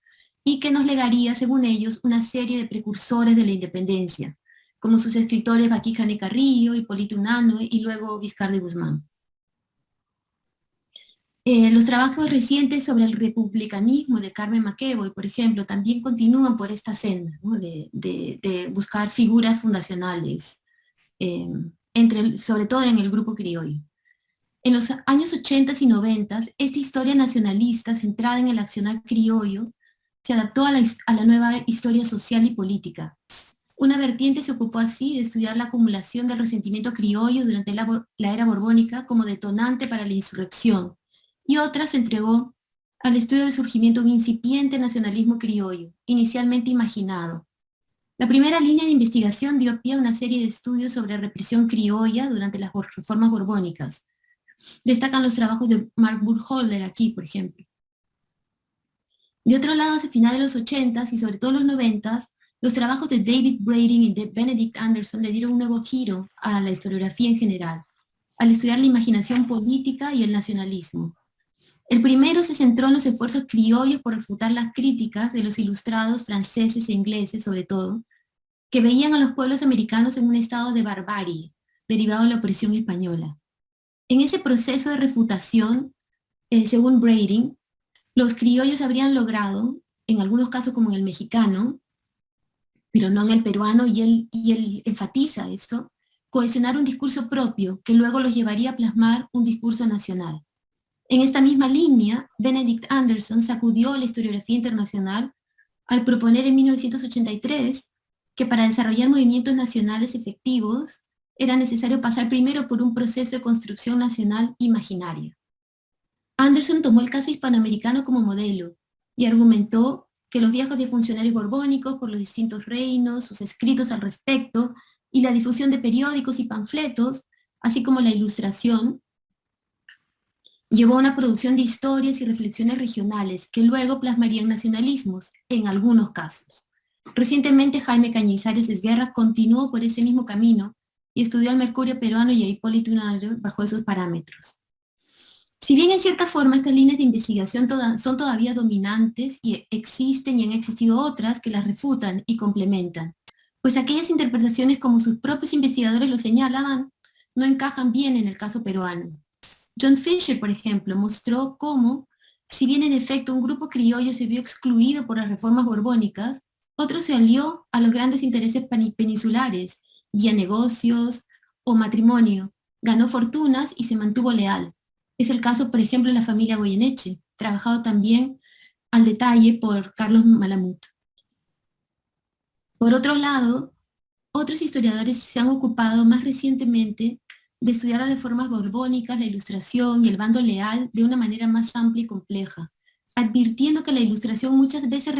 y que nos legaría, según ellos, una serie de precursores de la independencia, como sus escritores Baquijana y Carrillo, Hipólito Unanue y luego Vizcarra de Guzmán. Los trabajos recientes sobre el republicanismo de Carmen McEvoy, por ejemplo, también continúan por esta senda, ¿no? de buscar figuras fundacionales, sobre todo en el grupo criollo. En los años 80 y 90, esta historia nacionalista centrada en el accionar criollo se adaptó a la nueva historia social y política. Una vertiente se ocupó así de estudiar la acumulación del resentimiento criollo durante la era borbónica como detonante para la insurrección, y otra se entregó al estudio del surgimiento de un incipiente nacionalismo criollo, inicialmente imaginado. La primera línea de investigación dio pie a una serie de estudios sobre represión criolla durante las reformas borbónicas. Destacan los trabajos de Mark Burkholder aquí, por ejemplo. De otro lado, hacia finales de los 80s y sobre todo los 90s, los trabajos de David Brading y de Benedict Anderson le dieron un nuevo giro a la historiografía en general, al estudiar la imaginación política y el nacionalismo. El primero se centró en los esfuerzos criollos por refutar las críticas de los ilustrados franceses e ingleses, sobre todo, que veían a los pueblos americanos en un estado de barbarie, derivado de la opresión española. En ese proceso de refutación, según Brading, los criollos habrían logrado, en algunos casos como en el mexicano, pero no en el peruano, y él enfatiza esto, cohesionar un discurso propio que luego los llevaría a plasmar un discurso nacional. En esta misma línea, Benedict Anderson sacudió la historiografía internacional al proponer en 1983 que para desarrollar movimientos nacionales efectivos era necesario pasar primero por un proceso de construcción nacional imaginaria. Anderson tomó el caso hispanoamericano como modelo y argumentó que los viajes de funcionarios borbónicos por los distintos reinos, sus escritos al respecto, y la difusión de periódicos y panfletos, así como la ilustración, llevó a una producción de historias y reflexiones regionales que luego plasmarían nacionalismos, en algunos casos. Recientemente Jaime Cañizares Esguerra continuó por ese mismo camino y estudió al Mercurio peruano y a Hipólito Unanue bajo esos parámetros. Si bien en cierta forma estas líneas de investigación son todavía dominantes y existen y han existido otras que las refutan y complementan, pues aquellas interpretaciones como sus propios investigadores lo señalaban no encajan bien en el caso peruano. John Fisher, por ejemplo, mostró cómo, si bien en efecto un grupo criollo se vio excluido por las reformas borbónicas, otro se alió a los grandes intereses peninsulares, vía negocios o matrimonio, ganó fortunas y se mantuvo leal. Es el caso, por ejemplo, de la familia Goyeneche, trabajado también al detalle por Carlos Malamud. Por otro lado, otros historiadores se han ocupado más recientemente de estudiar las reformas borbónicas, la ilustración y el bando leal de una manera más amplia y compleja, advirtiendo que la ilustración muchas veces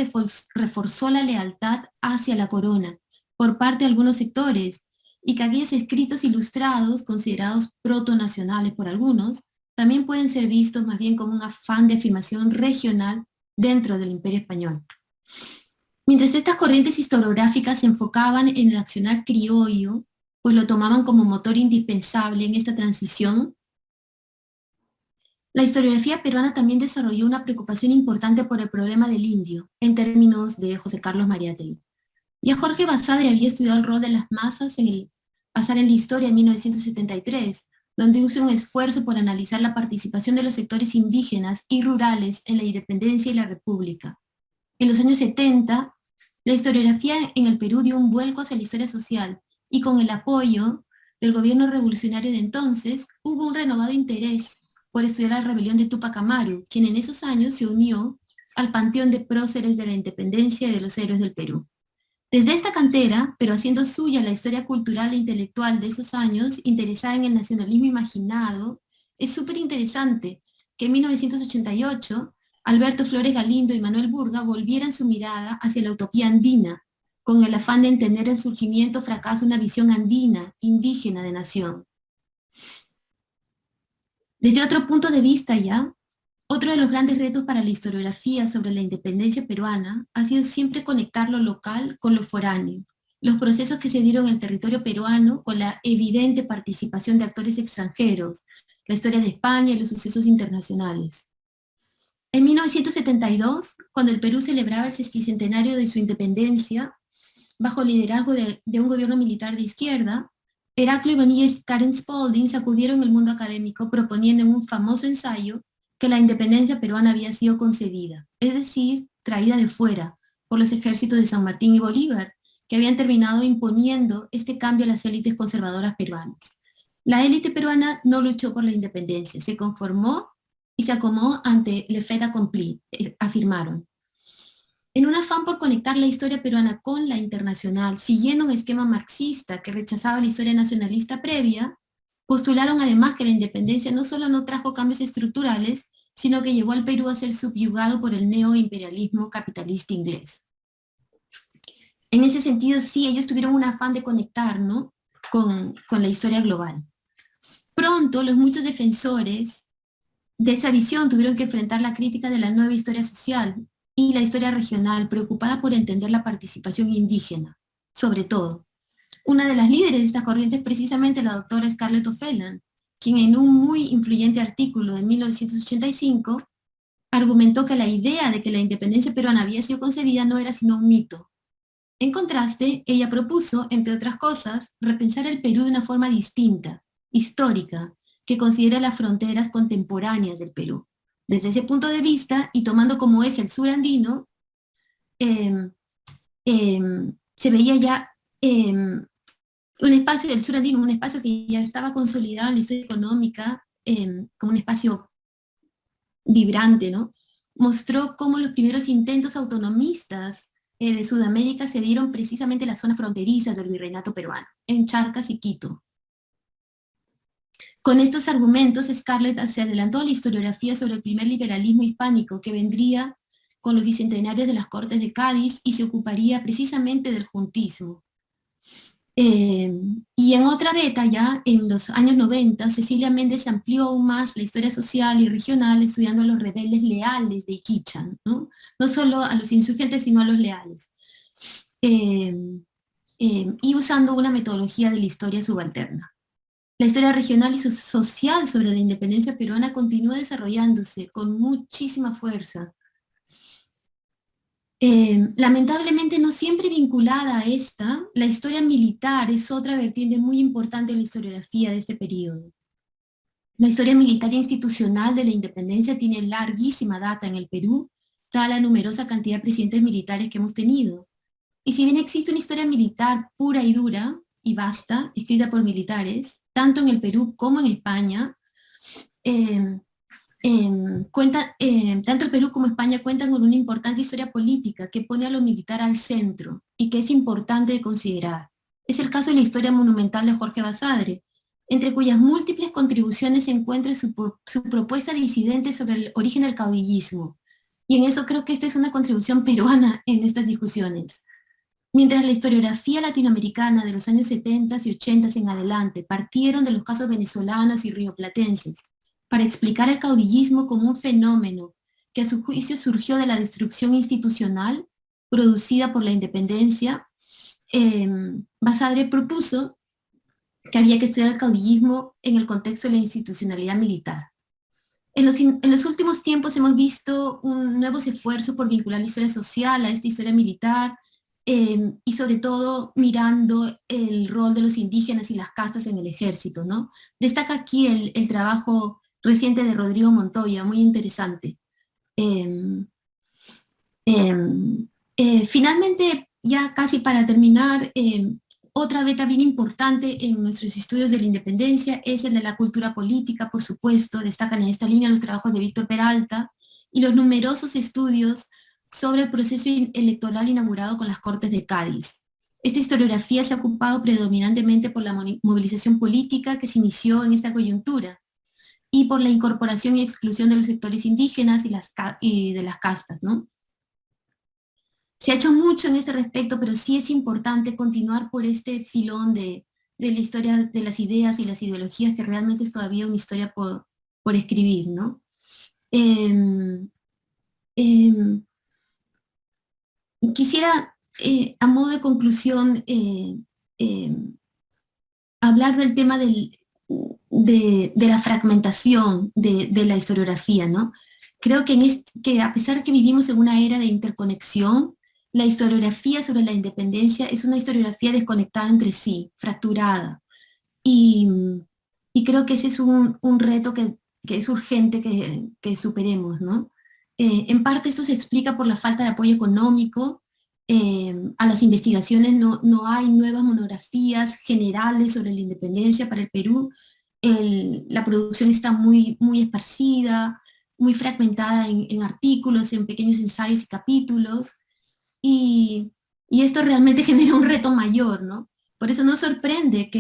reforzó la lealtad hacia la corona por parte de algunos sectores, y que aquellos escritos ilustrados, considerados protonacionales por algunos, también pueden ser vistos más bien como un afán de afirmación regional dentro del Imperio Español. Mientras estas corrientes historiográficas se enfocaban en el accionar criollo, pues lo tomaban como motor indispensable en esta transición, la historiografía peruana también desarrolló una preocupación importante por el problema del indio, en términos de José Carlos Mariátegui. Ya Jorge Basadre había estudiado el rol de las masas en el Pasar en la Historia en 1973, donde hizo un esfuerzo por analizar la participación de los sectores indígenas y rurales en la independencia y la república. En los años 70, la historiografía en el Perú dio un vuelco hacia la historia social, y con el apoyo del gobierno revolucionario de entonces, hubo un renovado interés por estudiar la rebelión de Túpac Amaru, quien en esos años se unió al panteón de próceres de la independencia y de los héroes del Perú. Desde esta cantera, pero haciendo suya la historia cultural e intelectual de esos años, interesada en el nacionalismo imaginado, es súper interesante que en 1988 Alberto Flores Galindo y Manuel Burga volvieran su mirada hacia la utopía andina, con el afán de entender el surgimiento o fracaso de una visión andina, indígena de nación. Desde otro punto de vista ya, otro de los grandes retos para la historiografía sobre la independencia peruana ha sido siempre conectar lo local con lo foráneo, los procesos que se dieron en el territorio peruano con la evidente participación de actores extranjeros, la historia de España y los sucesos internacionales. En 1972, cuando el Perú celebraba el sesquicentenario de su independencia, bajo el liderazgo de un gobierno militar de izquierda, Heraclio Bonilla y Karen Spalding sacudieron el mundo académico proponiendo en un famoso ensayo que la independencia peruana había sido concedida, es decir, traída de fuera, por los ejércitos de San Martín y Bolívar, que habían terminado imponiendo este cambio a las élites conservadoras peruanas. La élite peruana no luchó por la independencia, se conformó y se acomodó ante le fait accompli, afirmaron. En un afán por conectar la historia peruana con la internacional, siguiendo un esquema marxista que rechazaba la historia nacionalista previa, postularon además que la independencia no solo no trajo cambios estructurales, sino que llevó al Perú a ser subyugado por el neoimperialismo capitalista inglés. En ese sentido, sí, ellos tuvieron un afán de conectar, ¿no?, con la historia global. Pronto, los muchos defensores de esa visión tuvieron que enfrentar la crítica de la nueva historia social y la historia regional, preocupada por entender la participación indígena, sobre todo. Una de las líderes de esta corriente es precisamente la doctora Scarlett O'Phelan, quien en un muy influyente artículo de 1985 argumentó que la idea de que la independencia peruana había sido concedida no era sino un mito. En contraste, ella propuso, entre otras cosas, repensar el Perú de una forma distinta, histórica, que considera las fronteras contemporáneas del Perú. Desde ese punto de vista, y tomando como eje el sur andino, se veía ya un espacio del sur andino, un espacio que ya estaba consolidado en la historia económica, como un espacio vibrante, ¿no? Mostró cómo los primeros intentos autonomistas de Sudamérica se dieron precisamente en las zonas fronterizas del virreinato peruano, en Charcas y Quito. Con estos argumentos, Scarlett se adelantó a la historiografía sobre el primer liberalismo hispánico que vendría con los bicentenarios de las Cortes de Cádiz y se ocuparía precisamente del juntismo. Y en otra beta, ya en los años 90, Cecilia Méndez amplió aún más la historia social y regional estudiando a los rebeldes leales de Iquicha, ¿no? No solo a los insurgentes, sino a los leales. Y usando una metodología de la historia subalterna. La historia regional y social sobre la independencia peruana continúa desarrollándose con muchísima fuerza. Lamentablemente no siempre vinculada a esta, la historia militar es otra vertiente muy importante en la historiografía de este periodo. La historia militar e institucional de la independencia tiene larguísima data en el Perú, dada la numerosa cantidad de presidentes militares que hemos tenido. Y si bien existe una historia militar pura y dura, y vasta, escrita por militares, tanto en el Perú como en España, tanto el Perú como España cuentan con una importante historia política que pone a lo militar al centro y que es importante de considerar. Es el caso de la historia monumental de Jorge Basadre, entre cuyas múltiples contribuciones se encuentra su propuesta disidente sobre el origen del caudillismo. Y en eso creo que esta es una contribución peruana en estas discusiones. Mientras la historiografía latinoamericana de los años 70 y 80 en adelante partieron de los casos venezolanos y rioplatenses, para explicar el caudillismo como un fenómeno que a su juicio surgió de la destrucción institucional producida por la independencia, Basadre propuso que había que estudiar el caudillismo en el contexto de la institucionalidad militar. En los últimos tiempos hemos visto nuevos esfuerzos por vincular la historia social a esta historia militar, y sobre todo mirando el rol de los indígenas y las castas en el ejército, ¿no? Destaca aquí el trabajo reciente de Rodrigo Montoya, muy interesante. Finalmente, ya casi para terminar, otra beta bien importante en nuestros estudios de la independencia es el de la cultura política, por supuesto. Destacan en esta línea los trabajos de Víctor Peralta y los numerosos estudios sobre el proceso electoral inaugurado con las Cortes de Cádiz. Esta historiografía se ha ocupado predominantemente por la movilización política que se inició en esta coyuntura y por la incorporación y exclusión de los sectores indígenas y de las castas, ¿no? Se ha hecho mucho en este respecto, pero sí es importante continuar por este filón de la historia de las ideas y las ideologías, que realmente es todavía una historia por escribir, ¿no? Quisiera, a modo de conclusión, hablar del tema de la fragmentación de la historiografía, ¿no? Creo que a pesar de que vivimos en una era de interconexión, la historiografía sobre la independencia es una historiografía desconectada entre sí, fracturada. Y creo que ese es un reto que es urgente que superemos, ¿no? En parte esto se explica por la falta de apoyo económico a las investigaciones. No hay nuevas monografías generales sobre la independencia para el Perú. La producción está muy esparcida, muy fragmentada en artículos, en pequeños ensayos y capítulos, y esto realmente genera un reto mayor, ¿no? Por eso no sorprende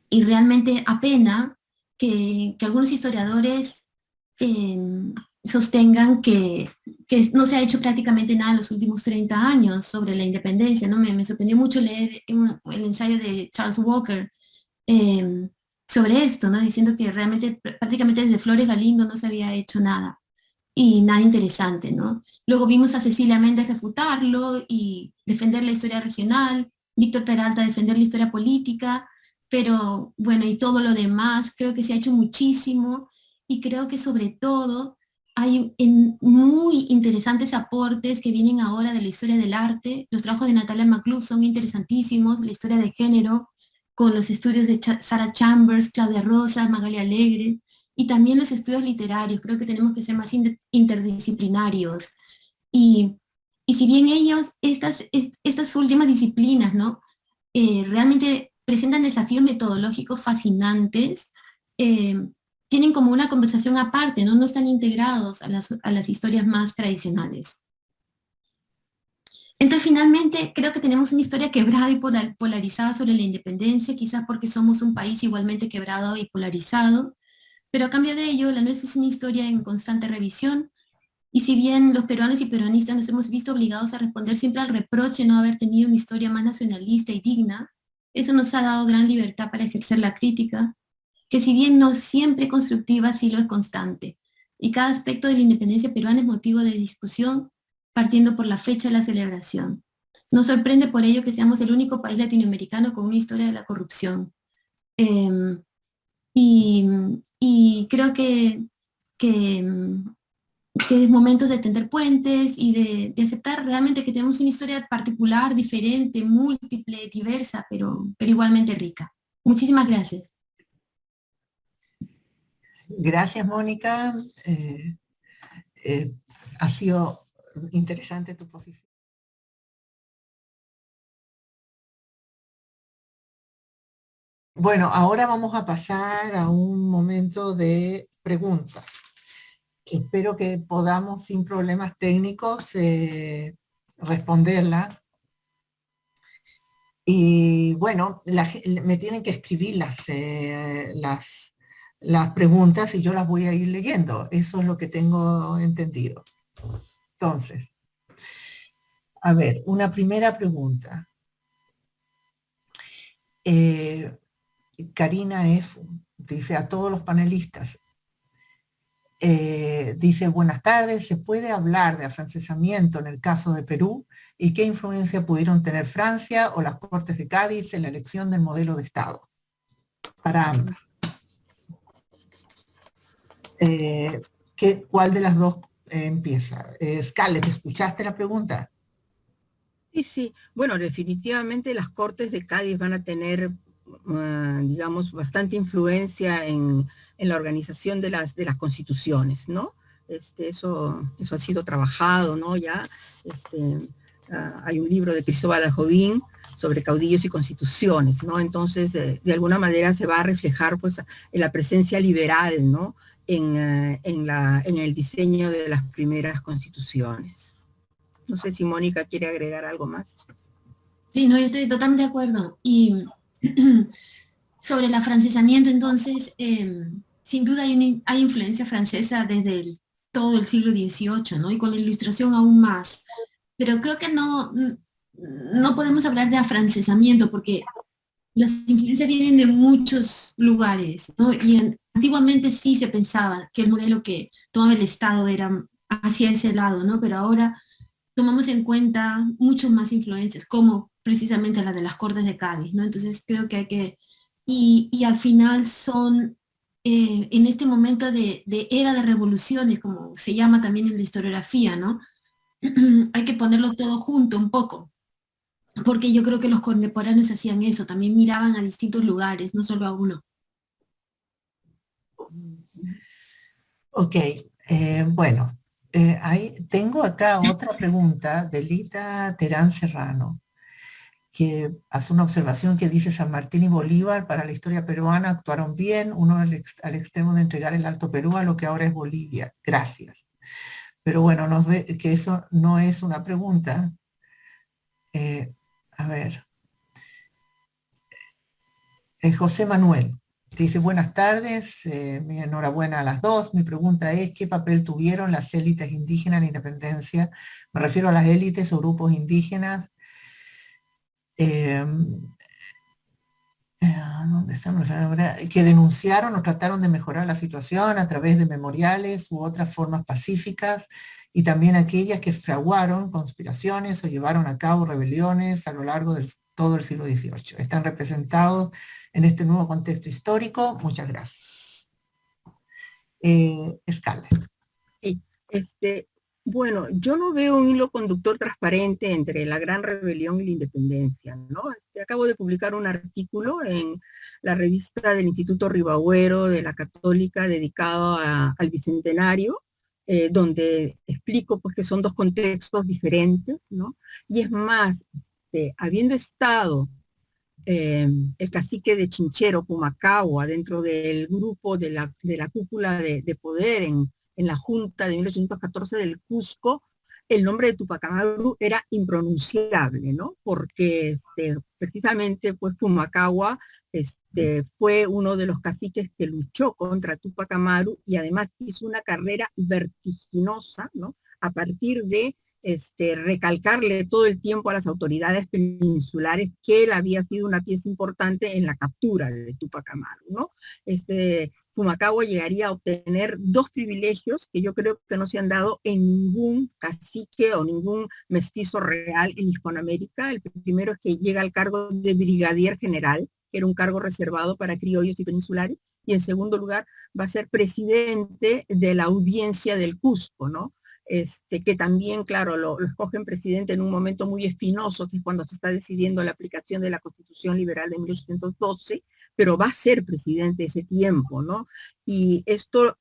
y realmente apena que algunos historiadores sostengan que no se ha hecho prácticamente nada en los últimos 30 años sobre la independencia, ¿no? Me sorprendió mucho leer el ensayo de Charles Walker sobre esto, ¿no? Diciendo que realmente prácticamente desde Flores Galindo no se había hecho nada, y nada interesante, ¿no? Luego vimos a Cecilia Méndez refutarlo y defender la historia regional, Víctor Peralta defender la historia política, pero bueno, y todo lo demás, creo que se ha hecho muchísimo, y creo que sobre todo hay muy interesantes aportes que vienen ahora de la historia del arte. Los trabajos de Natalia McCluskey son interesantísimos, la historia de género, con los estudios de Sarah Chambers, Claudia Rosas, Magali Alegre, y también los estudios literarios. Creo que tenemos que ser más interdisciplinarios. Y Y si bien ellos, estas últimas disciplinas, ¿no? Realmente presentan desafíos metodológicos fascinantes, tienen como una conversación aparte, ¿no? No están integrados a las historias más tradicionales. Entonces, finalmente, creo que tenemos una historia quebrada y polarizada sobre la independencia, quizás porque somos un país igualmente quebrado y polarizado, pero a cambio de ello, la nuestra es una historia en constante revisión, y si bien los peruanos y peruanistas nos hemos visto obligados a responder siempre al reproche de no haber tenido una historia más nacionalista y digna, eso nos ha dado gran libertad para ejercer la crítica, que si bien no siempre constructiva, sí lo es constante. Y cada aspecto de la independencia peruana es motivo de discusión, partiendo por la fecha de la celebración. Nos sorprende por ello que seamos el único país latinoamericano con una historia de la corrupción. Y creo que es momento de tender puentes y de aceptar realmente que tenemos una historia particular, diferente, múltiple, diversa, pero igualmente rica. Muchísimas gracias. Gracias, Mónica. Ha sido interesante tu posición. Bueno, ahora vamos a pasar a un momento de preguntas. Espero que podamos, sin problemas técnicos, responderlas. Y bueno, me tienen que escribir las preguntas y yo las voy a ir leyendo. Eso es lo que tengo entendido. Entonces, a ver, una primera pregunta. Karina F. dice a todos los panelistas, dice, buenas tardes, ¿se puede hablar de afrancesamiento en el caso de Perú? ¿Y qué influencia pudieron tener Francia o las Cortes de Cádiz en la elección del modelo de Estado? Para ambas. ¿Cuál de las dos empieza? Scarlett, ¿escuchaste la pregunta? Sí. Bueno, definitivamente las Cortes de Cádiz van a tener, digamos, bastante influencia en la organización de las constituciones, ¿no? Eso ha sido trabajado, ¿no? Ya, hay un libro de Cristóbal Jobim sobre caudillos y constituciones, ¿no? Entonces, de alguna manera se va a reflejar, pues, en la presencia liberal, ¿no? En el diseño de las primeras constituciones. No sé si Mónica quiere agregar algo más. Sí, no, yo estoy totalmente de acuerdo. Y sobre el afrancesamiento, entonces, sin duda hay influencia francesa desde todo el siglo XVIII, ¿no? Y con la Ilustración aún más. Pero creo que no podemos hablar de afrancesamiento porque las influencias vienen de muchos lugares, ¿no? Y antiguamente sí se pensaba que el modelo que tomaba el Estado era hacia ese lado, ¿no? Pero ahora tomamos en cuenta muchas más influencias, como precisamente la de las Cortes de Cádiz, ¿no? Entonces creo que hay que, y al final son, en este momento de era de revoluciones, como se llama también en la historiografía, ¿no? Hay que ponerlo todo junto un poco, porque yo creo que los contemporáneos hacían eso, también miraban a distintos lugares, no solo a uno. Ok, bueno, tengo acá otra pregunta de Lita Terán Serrano, que hace una observación que dice San Martín y Bolívar para la historia peruana actuaron bien, uno al extremo de entregar el Alto Perú a lo que ahora es Bolivia. Gracias. Pero bueno, nos ve que eso no es una pregunta. A ver. José Manuel dice, buenas tardes, mi enhorabuena a las dos. Mi pregunta es, ¿qué papel tuvieron las élites indígenas en la independencia? Me refiero a las élites o grupos indígenas. ¿Dónde estamos? Que denunciaron o trataron de mejorar la situación a través de memoriales u otras formas pacíficas, y también aquellas que fraguaron conspiraciones o llevaron a cabo rebeliones a lo largo de todo el siglo XVIII. Están representados en este nuevo contexto histórico. Muchas gracias. Scarlett. Bueno, yo no veo un hilo conductor transparente entre la Gran Rebelión y la independencia, ¿no? Acabo de publicar un artículo en la revista del Instituto Ribagüero de la Católica dedicado al Bicentenario, donde explico pues, que son dos contextos diferentes, ¿no? Y es más, habiendo estado el cacique de Chinchero, Pumacahua, dentro del grupo de la cúpula de poder en la Junta de 1814 del Cusco, el nombre de Tupac Amaru era impronunciable, ¿no? Porque precisamente pues Pumacahua fue uno de los caciques que luchó contra Tupac Amaru y además hizo una carrera vertiginosa, ¿no? A partir de recalcarle todo el tiempo a las autoridades peninsulares que él había sido una pieza importante en la captura de Tupac Amaru, ¿no? Pumacahua llegaría a obtener dos privilegios que yo creo que no se han dado en ningún cacique o ningún mestizo real en Hispanoamérica. El primero es que llega al cargo de brigadier general, que era un cargo reservado para criollos y peninsulares, y en segundo lugar va a ser presidente de la audiencia del Cusco, ¿no? Que también, claro, lo escogen presidente en un momento muy espinoso, que es cuando se está decidiendo la aplicación de la Constitución Liberal de 1812, pero va a ser presidente ese tiempo, ¿no? Y esto,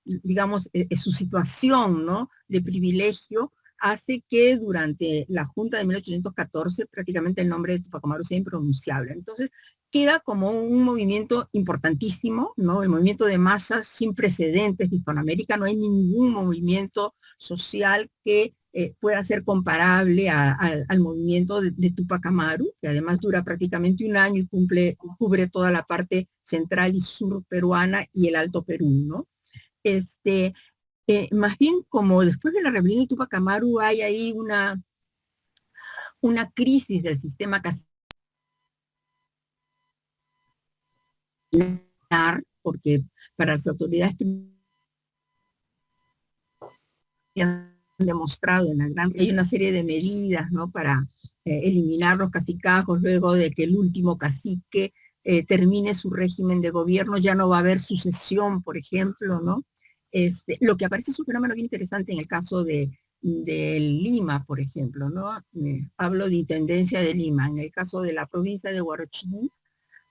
digamos, su situación, ¿no?, de privilegio, hace que durante la Junta de 1814 prácticamente el nombre de Tupac Amaru sea impronunciable. Entonces, queda como un movimiento importantísimo, ¿no? El movimiento de masas sin precedentes de Hispanoamérica. No hay ningún movimiento social que pueda ser comparable al movimiento de Tupac Amaru, que además dura prácticamente un año y cubre toda la parte central y sur peruana y el Alto Perú, ¿no? Más bien, como después de la rebelión de Tupac Amaru hay ahí una crisis del sistema cacique, porque para las autoridades han demostrado en la gran hay una serie de medidas, ¿no?, para eliminar los cacicazgos luego de que el último cacique termine su régimen de gobierno. Ya no va a haber sucesión, por ejemplo, ¿no? Lo que aparece es un fenómeno bien interesante en el caso de Lima, por ejemplo, ¿no? Hablo de Intendencia de Lima. En el caso de la provincia de Huarochirí,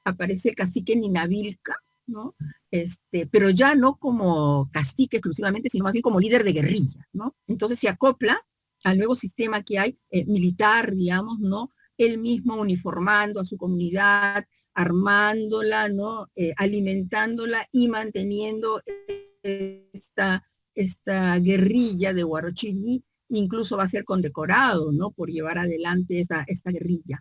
aparece el cacique Ninavilca, ¿no? Pero ya no como cacique exclusivamente, sino más bien como líder de guerrilla, ¿no? Entonces se acopla al nuevo sistema que hay, militar, digamos, ¿no? Él mismo uniformando a su comunidad, armándola, ¿no? Alimentándola y manteniendo esta guerrilla de Huarochirí. Incluso va a ser condecorado, ¿no?, por llevar adelante esta guerrilla.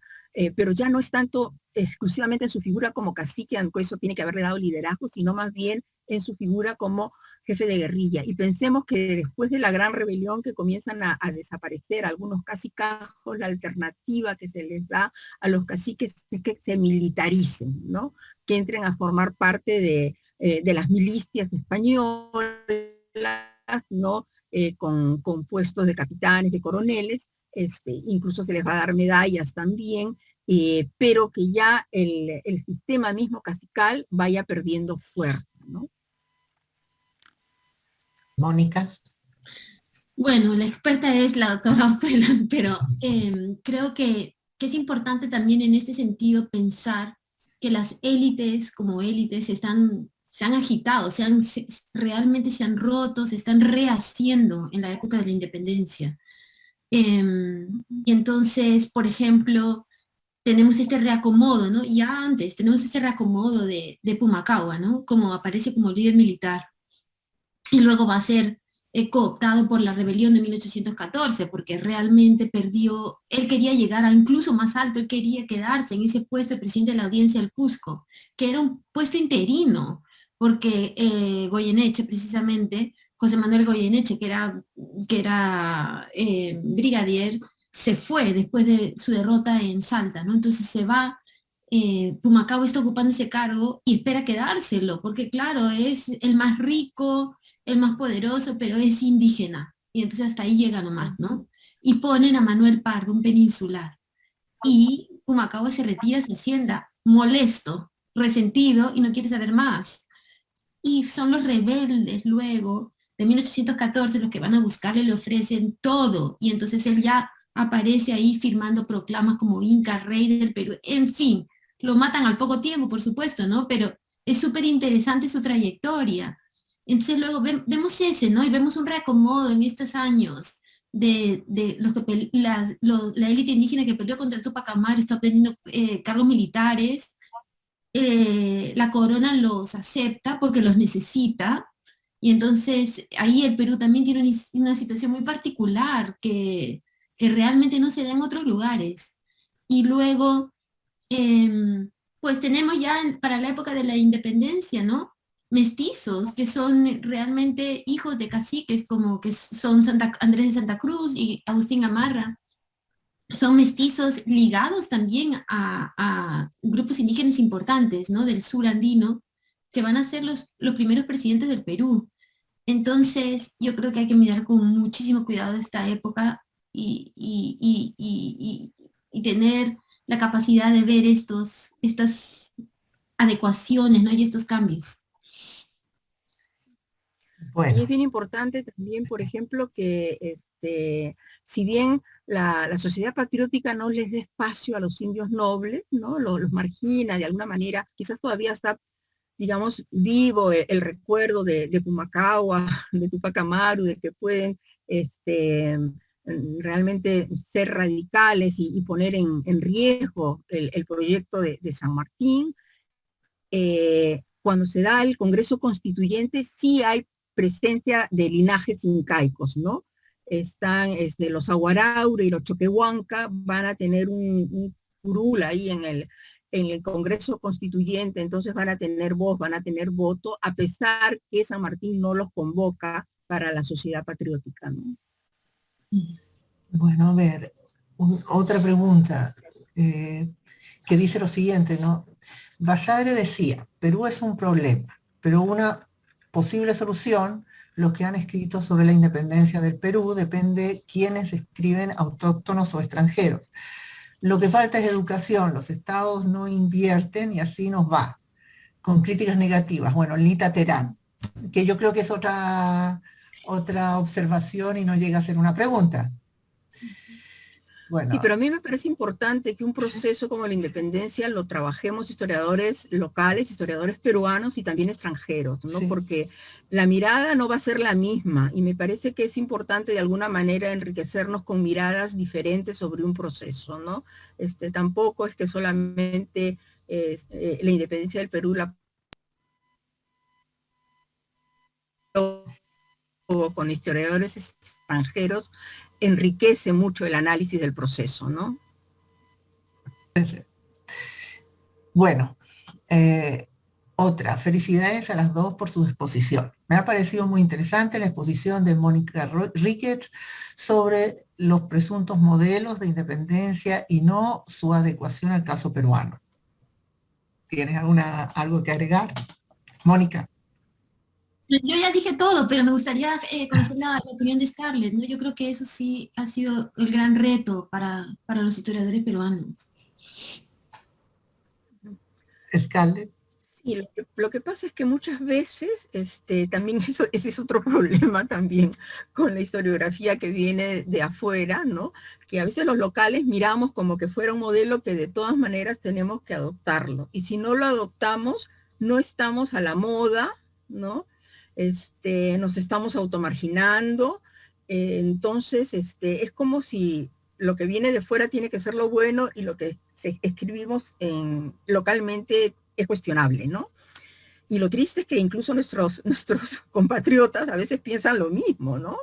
Pero ya no es tanto exclusivamente en su figura como cacique, aunque eso tiene que haberle dado liderazgo, sino más bien en su figura como jefe de guerrilla. Y pensemos que después de la gran rebelión que comienzan a desaparecer algunos cacicazgos, la alternativa que se les da a los caciques es que se militaricen, ¿no?, que entren a formar parte de las milicias españolas, ¿no?, con puestos de capitanes, de coroneles, incluso se les va a dar medallas también, pero que ya el sistema mismo cacical vaya perdiendo fuerza, ¿no? Mónica. Bueno, la experta es la doctora Ofeland, pero creo que es importante también en este sentido pensar que las élites como élites se han agitado, realmente se han roto, se están rehaciendo en la época de la independencia. Y entonces, por ejemplo, tenemos este reacomodo, ¿no? Ya antes tenemos este reacomodo de Pumacahua, ¿no?, como aparece como líder militar. Y luego va a ser cooptado por la rebelión de 1814, porque realmente perdió, él quería llegar a incluso más alto, él quería quedarse en ese puesto de presidente de la audiencia del Cusco, que era un puesto interino, porque Goyeneche, precisamente, José Manuel Goyeneche, que era brigadier, se fue después de su derrota en Salta, ¿no? Entonces se va, Pumacahua está ocupando ese cargo y espera quedárselo, porque claro, es el más rico, el más poderoso, pero es indígena, y entonces hasta ahí llega nomás, ¿no? Y ponen a Manuel Pardo, un peninsular, y Pumacahua se retira a su hacienda, molesto, resentido, y no quiere saber más. Y son los rebeldes luego, de 1814, los que van a buscarle, le ofrecen todo, y entonces él ya aparece ahí firmando proclamas como Inca, rey del Perú, en fin, lo matan al poco tiempo, por supuesto, ¿no? Pero es súper interesante su trayectoria. Entonces luego vemos ese, ¿no? Y vemos un reacomodo en estos años de los que la élite indígena que peleó contra el Tupac Amaru está obteniendo cargos militares. La corona los acepta porque los necesita, y entonces ahí el Perú también tiene una situación muy particular que realmente no se da en otros lugares. Y luego, pues tenemos ya para la época de la independencia, ¿no? Mestizos, que son realmente hijos de caciques, como que son Andrés de Santa Cruz y Agustín Gamarra. Son mestizos ligados también a grupos indígenas importantes, ¿no? Del sur andino, que van a ser los primeros presidentes del Perú. Entonces, yo creo que hay que mirar con muchísimo cuidado esta época y tener la capacidad de ver estas adecuaciones, ¿no? Y estos cambios. Bueno. Y es bien importante también, por ejemplo, que si bien la sociedad patriótica no les dé espacio a los indios nobles, ¿no? Los margina de alguna manera, quizás todavía está, digamos, vivo el recuerdo de Pumacahua, de Tupac Amaru, de que pueden realmente ser radicales y poner en riesgo el proyecto de San Martín. Cuando se da el Congreso Constituyente, sí hay presencia de linajes incaicos, ¿no? Están los Aguaraure y los Choquehuanca, van a tener un curul ahí en el Congreso Constituyente, entonces van a tener voz, van a tener voto, a pesar que San Martín no los convoca para la sociedad patriótica, ¿no? Bueno, a ver, otra pregunta que dice lo siguiente, ¿no? Basadre decía, Perú es un problema, pero una posible solución, los que han escrito sobre la independencia del Perú, depende quiénes escriben, autóctonos o extranjeros. Lo que falta es educación, los estados no invierten y así nos va, con críticas negativas. Bueno, Lita Terán, que yo creo que es otra observación y no llega a ser una pregunta. Bueno. Sí, pero a mí me parece importante que un proceso como la independencia lo trabajemos historiadores locales, historiadores peruanos y también extranjeros, ¿no? Sí. Porque la mirada no va a ser la misma y me parece que es importante de alguna manera enriquecernos con miradas diferentes sobre un proceso, ¿no? Tampoco es que solamente la independencia del Perú con historiadores extranjeros enriquece mucho el análisis del proceso, ¿no? Bueno, otra, felicidades a las dos por su exposición. Me ha parecido muy interesante la exposición de Mónica Ricketts sobre los presuntos modelos de independencia y no su adecuación al caso peruano. ¿Tienes algo que agregar, Mónica? Yo ya dije todo, pero me gustaría conocer la opinión de Scarlett, ¿no? Yo creo que eso sí ha sido el gran reto para los historiadores peruanos. Scarlett. Sí, lo que pasa es que muchas veces, también ese es otro problema también con la historiografía que viene de afuera, ¿no? Que a veces los locales miramos como que fuera un modelo que de todas maneras tenemos que adoptarlo. Y si no lo adoptamos, no estamos a la moda, ¿no? Nos estamos automarginando, entonces es como si lo que viene de fuera tiene que ser lo bueno y lo que escribimos localmente es cuestionable, ¿no? Y lo triste es que incluso nuestros compatriotas a veces piensan lo mismo, ¿no?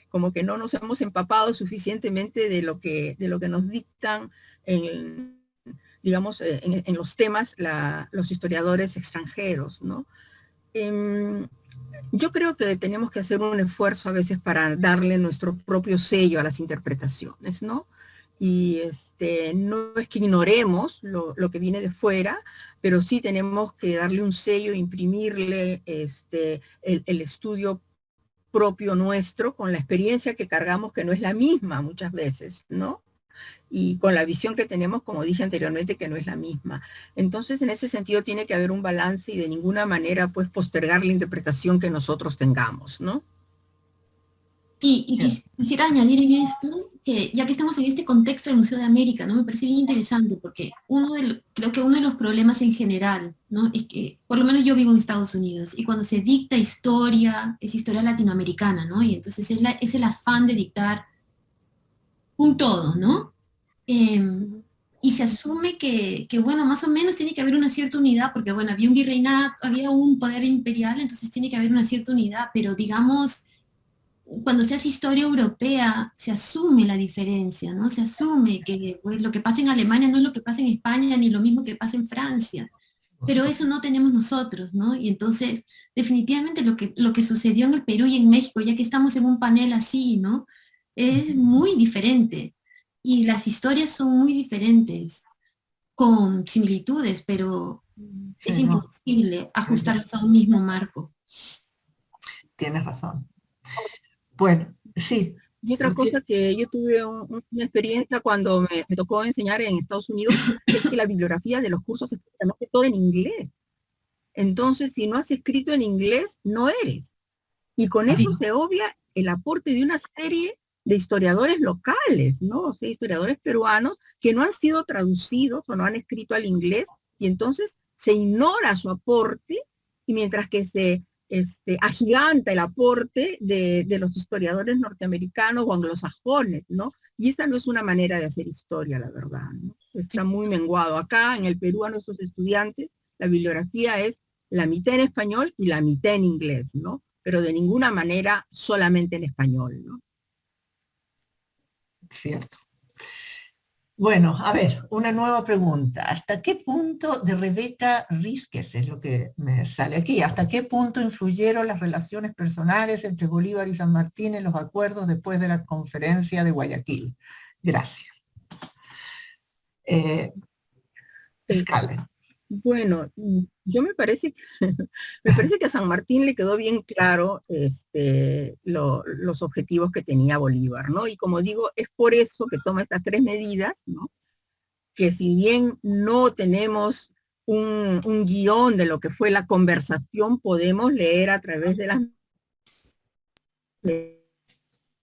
Como que no nos hemos empapado suficientemente de lo que nos dictan digamos, en los temas los historiadores extranjeros, ¿no? Yo creo que tenemos que hacer un esfuerzo a veces para darle nuestro propio sello a las interpretaciones, ¿no? Y no es que ignoremos lo que viene de fuera, pero sí tenemos que darle un sello, imprimirle el estudio propio nuestro con la experiencia que cargamos, que no es la misma muchas veces, ¿no? Y con la visión que tenemos, como dije anteriormente, que no es la misma. Entonces, en ese sentido, tiene que haber un balance y de ninguna manera, pues, postergar la interpretación que nosotros tengamos, ¿no? Quisiera añadir en esto, que ya que estamos en este contexto del Museo de América, ¿no? Me parece bien interesante, porque creo que uno de los problemas en general, ¿no? Es que, por lo menos yo vivo en Estados Unidos, y cuando se dicta historia, es historia latinoamericana, ¿no? Y entonces es el afán de dictar un todo, ¿no? Y se asume bueno, más o menos tiene que haber una cierta unidad, porque, bueno, había un virreinato, había un poder imperial, entonces tiene que haber una cierta unidad, pero digamos, cuando se hace historia europea, se asume la diferencia, ¿no? Se asume que pues, lo que pasa en Alemania no es lo que pasa en España, ni lo mismo que pasa en Francia. Pero eso no tenemos nosotros, ¿no? Y entonces, definitivamente lo que sucedió en el Perú y en México, ya que estamos en un panel así, ¿no? Es muy diferente. Y las historias son muy diferentes, con similitudes, pero es Sí, no, imposible ajustarlas a un mismo marco. tienes razón. Bueno, sí. Y otra cosa que yo tuve una experiencia cuando me tocó enseñar en Estados Unidos, es que la bibliografía de los cursos es prácticamente todo en inglés. Entonces, si no has escrito en inglés, no eres. Y con eso se obvia el aporte de una serie de historiadores locales, ¿no? O sea, historiadores peruanos que no han sido traducidos o no han escrito al inglés, y entonces se ignora su aporte, y mientras que se agiganta el aporte de los historiadores norteamericanos o anglosajones, ¿no? Y esa no es una manera de hacer historia, la verdad, ¿no? Está muy menguado. Acá en el Perú a nuestros estudiantes la bibliografía es la mitad en español y la mitad en inglés, ¿no? Pero de ninguna manera solamente en español, ¿no? Cierto. Bueno, a ver, una nueva pregunta. ¿Hasta qué punto, de Rebeca Rísquez, es lo que me sale aquí, hasta qué punto influyeron las relaciones personales entre Bolívar y San Martín en los acuerdos después de la conferencia de Guayaquil? Gracias. Scarlett. Bueno, yo me parece que a San Martín le quedó bien claro los objetivos que tenía Bolívar, ¿no? Y como digo, es por eso que toma estas 3 medidas, ¿no? Que si bien no tenemos un guión de lo que fue la conversación, podemos leer a través de las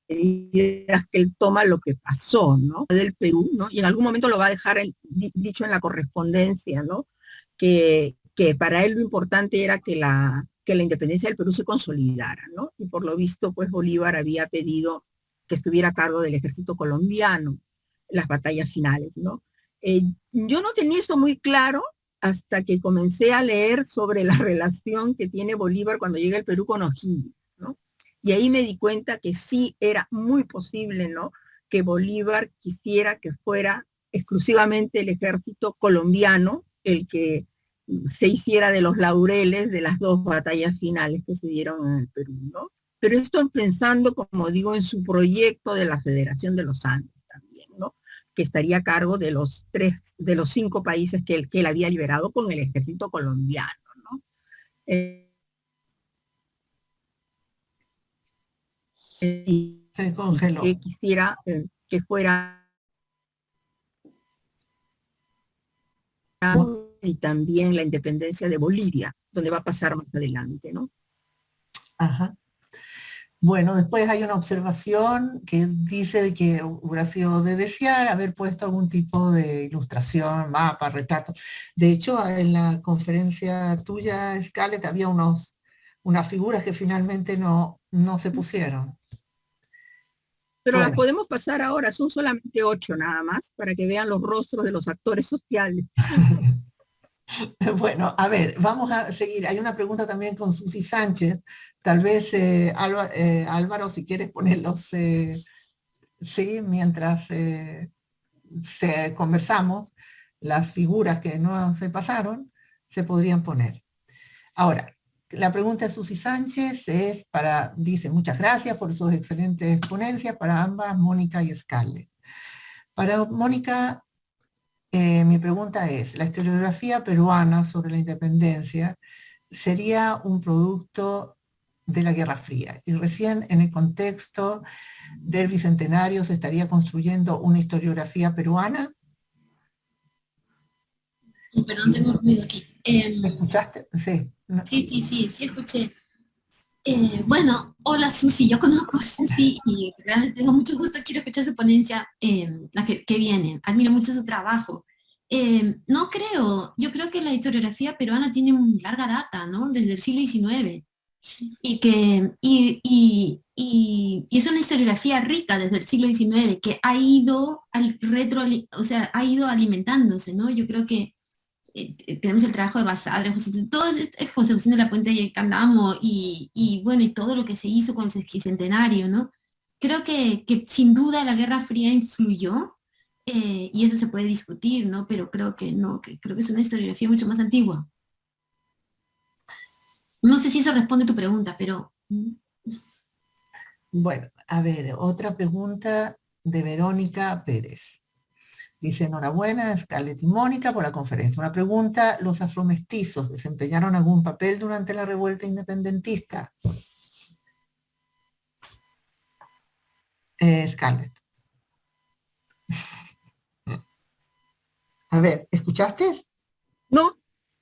medidas que él toma lo que pasó, ¿no? Del Perú, ¿no? Y en algún momento lo va a dejar dicho en la correspondencia, ¿no? Que para él lo importante era que la independencia del Perú se consolidara, ¿no? Y por lo visto, pues Bolívar había pedido que estuviera a cargo del ejército colombiano, las batallas finales, ¿no? Yo no tenía esto muy claro hasta que comencé a leer sobre la relación que tiene Bolívar cuando llega al Perú con O'Higgins, ¿no? Y ahí me di cuenta que sí era muy posible, ¿no? Que Bolívar quisiera que fuera exclusivamente el ejército colombiano el que se hiciera de los laureles de las 2 batallas finales que se dieron en el Perú, ¿no? Pero esto pensando, como digo, en su proyecto de la Federación de los Andes también, ¿no? Que estaría a cargo de los 5 países que él había liberado con el ejército colombiano, ¿no? Se congeló. Que quisiera que fuera y también la independencia de Bolivia, donde va a pasar más adelante, ¿no? Ajá. Bueno, después hay una observación que dice que hubiera sido de desear haber puesto algún tipo de ilustración, mapa, retrato. De hecho, en la conferencia tuya, Scarlett, había unas figuras que finalmente no se pusieron. Pero las podemos pasar ahora, son solamente 8 nada más, para que vean los rostros de los actores sociales. Bueno, a ver, vamos a seguir. Hay una pregunta también con Susi Sánchez. Tal vez, Álvaro, si quieres ponerlos, sí, mientras conversamos, las figuras que no se pasaron, se podrían poner. Ahora, la pregunta de Susi Sánchez es dice, muchas gracias por sus excelentes ponencias para ambas, Mónica y Scarlett. Para Mónica, mi pregunta es, ¿la historiografía peruana sobre la independencia sería un producto de la Guerra Fría? Y recién en el contexto del Bicentenario se estaría construyendo una historiografía peruana. Perdón, tengo ruido aquí. ¿Me escuchaste? Sí. Sí, escuché. Bueno, hola Susi, yo conozco a Susi y realmente tengo mucho gusto, quiero escuchar su ponencia, la que viene, admiro mucho su trabajo. No creo, yo creo que la historiografía peruana tiene una larga data, ¿no? Desde el siglo XIX, y es una historiografía rica desde el siglo XIX que ha ido o sea, ha ido alimentándose, ¿no? Yo creo que tenemos el trabajo de Basadre, José Agustín de la Puente y el Candamo, bueno, y todo lo que se hizo con el sesquicentenario, ¿no? Creo que sin duda la Guerra Fría influyó, y eso se puede discutir, ¿no? Pero creo que no, creo que es una historiografía mucho más antigua. No sé si eso responde a tu pregunta, pero... Bueno, a ver, otra pregunta de Verónica Pérez. Dice, enhorabuena, Scarlett y Mónica, por la conferencia. Una pregunta, ¿los afromestizos desempeñaron algún papel durante la revuelta independentista? Scarlett. A ver, ¿escuchaste? No,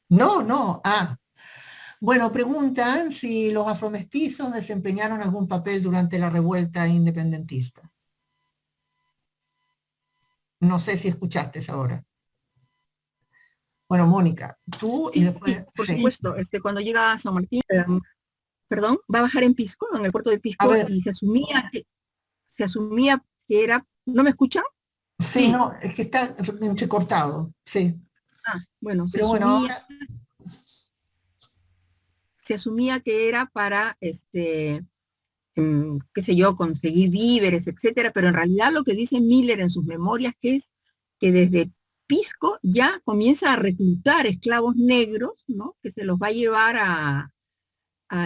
No. Bueno, preguntan si los afromestizos desempeñaron algún papel durante la revuelta independentista. No sé si escuchaste ahora. Bueno, Mónica, tú y sí, después... por Sí. supuesto, cuando llega a San Martín, perdón, va a bajar en Pisco, en el puerto de A Pisco, ver, y se asumía que era, ¿no me escuchan? sí, no, es que está entrecortado, sí. Bueno, Pero bueno, ahora... se asumía que era para, qué sé yo, conseguir víveres, etcétera, pero en realidad lo que dice Miller en sus memorias que es que desde Pisco ya comienza a reclutar esclavos negros, ¿no? Que se los va a llevar a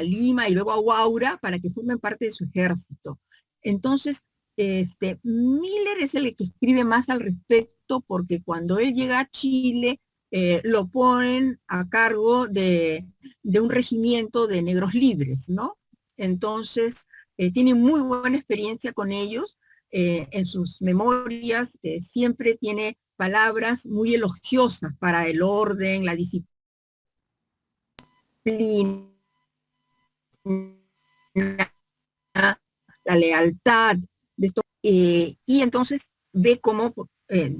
Lima y luego a Huaura para que formen parte de su ejército. Entonces, Miller es el que escribe más al respecto porque cuando él llega a Chile, lo ponen a cargo de un regimiento de negros libres, ¿no? Entonces, tiene muy buena experiencia con ellos. En sus memorias siempre tiene palabras muy elogiosas para el orden, la disciplina, la lealtad de esto, y entonces ve cómo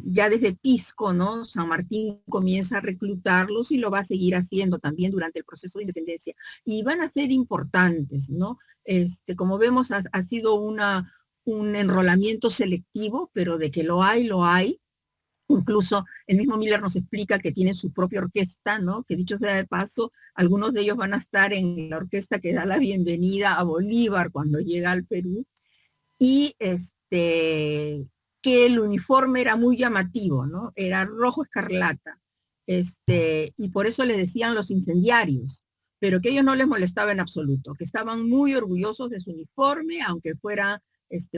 ya desde Pisco, ¿no? San Martín comienza a reclutarlos y lo va a seguir haciendo también durante el proceso de independencia. Y van a ser importantes, ¿no? Como vemos, ha sido un enrolamiento selectivo, pero de que lo hay. Incluso el mismo Miller nos explica que tienen su propia orquesta, ¿no? Que dicho sea de paso, algunos de ellos van a estar en la orquesta que da la bienvenida a Bolívar cuando llega al Perú, y que el uniforme era muy llamativo, ¿no? Era rojo escarlata, y por eso le decían los incendiarios, pero que a ellos no les molestaba en absoluto, que estaban muy orgullosos de su uniforme, aunque fuera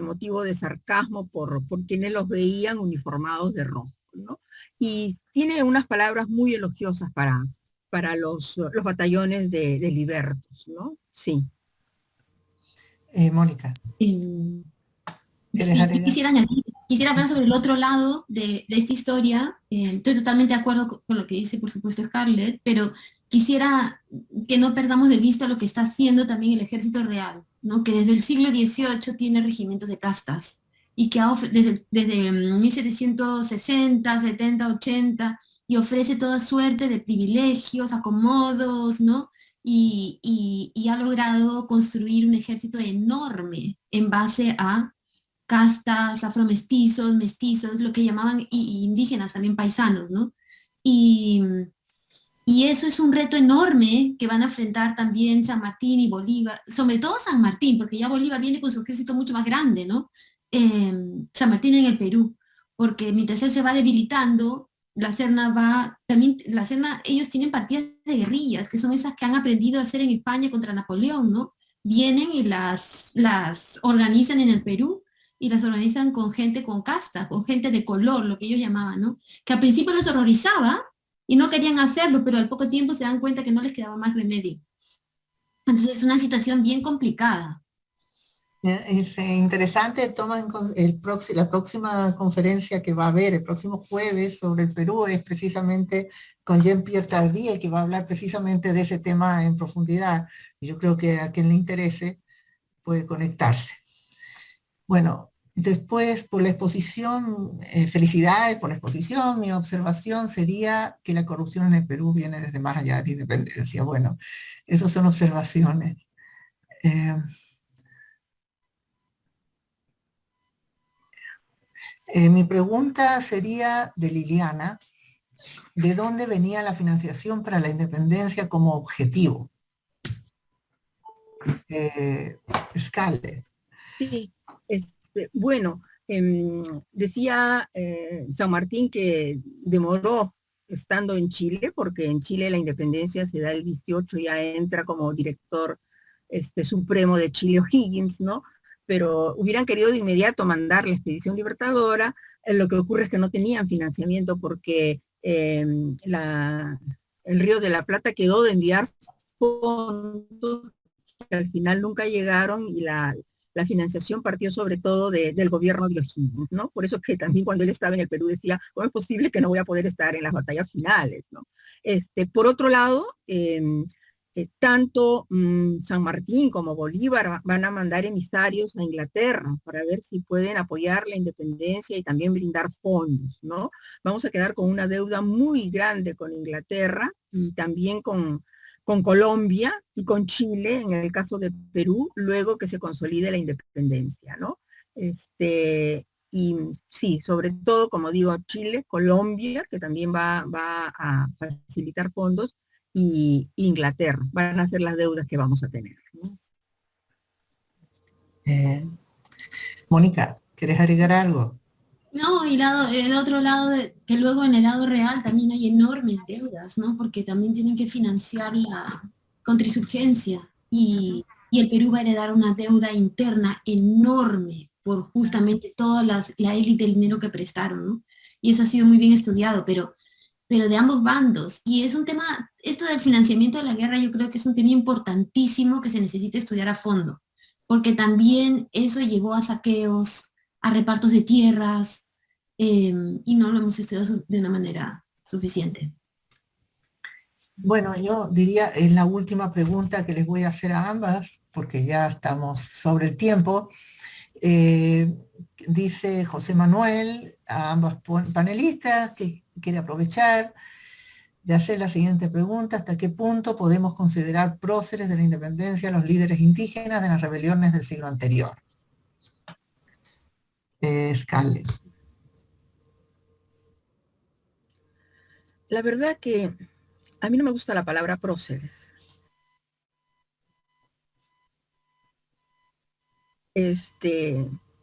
motivo de sarcasmo por quienes los veían uniformados de rojo, ¿no? Y tiene unas palabras muy elogiosas para los batallones de libertos, ¿no? Sí. Mónica. Sí, quisiera hablar sobre el otro lado de esta historia. Estoy totalmente de acuerdo con lo que dice, por supuesto, Scarlett, pero quisiera que no perdamos de vista lo que está haciendo también el ejército real, ¿no? Que desde el siglo XVIII tiene regimientos de castas y que desde 1760, 70, 80, y ofrece toda suerte de privilegios, acomodos, ¿no? Y ha logrado construir un ejército enorme en base a castas, afromestizos, mestizos, lo que llamaban, y indígenas también, paisanos, ¿no? Y, y eso es un reto enorme que van a enfrentar también San Martín y Bolívar, sobre todo San Martín, porque ya Bolívar viene con su ejército mucho más grande, ¿no? San Martín en el Perú, porque mientras él se va debilitando, la Serna ellos tienen partidas de guerrillas, que son esas que han aprendido a hacer en España contra Napoleón, ¿no? Vienen y las organizan en el Perú, y las organizan con gente con casta, con gente de color, lo que ellos llamaban, ¿no? Que al principio los horrorizaba y no querían hacerlo, pero al poco tiempo se dan cuenta que no les quedaba más remedio. Entonces es una situación bien complicada. Es interesante, la próxima conferencia que va a haber el próximo jueves sobre el Perú es precisamente con Jean-Pierre Tardieu, que va a hablar precisamente de ese tema en profundidad. Y yo creo que a quien le interese puede conectarse. Bueno, después por la exposición, felicidades por la exposición. Mi observación sería que la corrupción en el Perú viene desde más allá de la independencia. Bueno, esas son observaciones. Mi pregunta sería de Liliana, ¿de dónde venía la financiación para la independencia como objetivo? Scarlett. Sí, bueno, decía San Martín que demoró estando en Chile, porque en Chile la independencia se da el 18, ya entra como director supremo de Chile O'Higgins, ¿no? Pero hubieran querido de inmediato mandar la expedición libertadora, lo que ocurre es que no tenían financiamiento porque el Río de la Plata quedó de enviar fondos que al final nunca llegaron y la financiación partió sobre todo del gobierno de O'Higgins, ¿no? Por eso que también cuando él estaba en el Perú decía, ¿cómo es posible que no voy a poder estar en las batallas finales, ¿no? Por otro lado, tanto San Martín como Bolívar van a mandar emisarios a Inglaterra para ver si pueden apoyar la independencia y también brindar fondos, ¿no? Vamos a quedar con una deuda muy grande con Inglaterra y también con Colombia y con Chile, en el caso de Perú, luego que se consolide la independencia, ¿no? Y sí, sobre todo, como digo, Chile, Colombia, que también va a facilitar fondos, y Inglaterra, van a ser las deudas que vamos a tener, ¿no? Mónica, ¿quieres agregar algo? No, y el otro lado, que luego en el lado real también hay enormes deudas, ¿no? Porque también tienen que financiar la contrainsurgencia y el Perú va a heredar una deuda interna enorme por justamente toda la élite del dinero que prestaron, ¿no? Y eso ha sido muy bien estudiado, pero de ambos bandos. Y es un tema, esto del financiamiento de la guerra yo creo que es un tema importantísimo que se necesita estudiar a fondo, porque también eso llevó a saqueos, a repartos de tierras, y no lo hemos estudiado de una manera suficiente. Bueno, yo diría, es la última pregunta que les voy a hacer a ambas, porque ya estamos sobre el tiempo. Dice José Manuel a ambas panelistas que quiere aprovechar de hacer la siguiente pregunta: ¿hasta qué punto podemos considerar próceres de la independencia a los líderes indígenas de las rebeliones del siglo anterior? Scarlett. La verdad que a mí no me gusta la palabra próceres.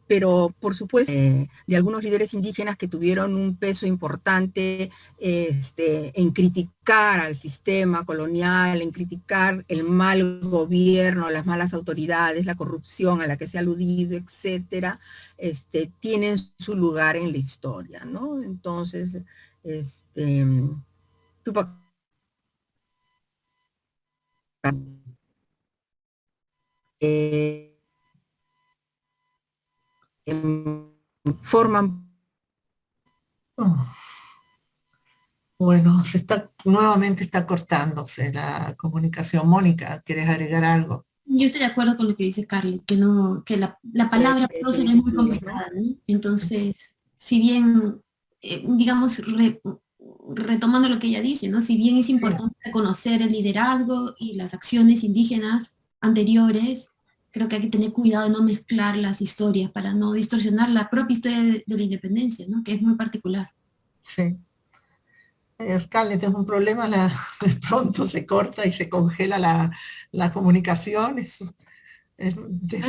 Pero por supuesto, de algunos líderes indígenas que tuvieron un peso importante en criticar al sistema colonial, en criticar el mal gobierno, las malas autoridades, la corrupción a la que se ha aludido, etcétera, tienen su lugar en la historia, ¿no? Entonces, Túpac forman. Bueno, nuevamente está cortándose la comunicación. Mónica, ¿quieres agregar algo? Yo estoy de acuerdo con lo que dice Carly, que la palabra prócer es muy complicada, ¿no? Entonces, si bien, digamos, retomando lo que ella dice, ¿no? Si bien es importante reconocer el liderazgo y las acciones indígenas anteriores, creo que hay que tener cuidado de no mezclar las historias para no distorsionar la propia historia de la independencia, ¿no? Que es muy particular. Sí. Scarlett, es un problema, de pronto se corta y se congela la comunicación.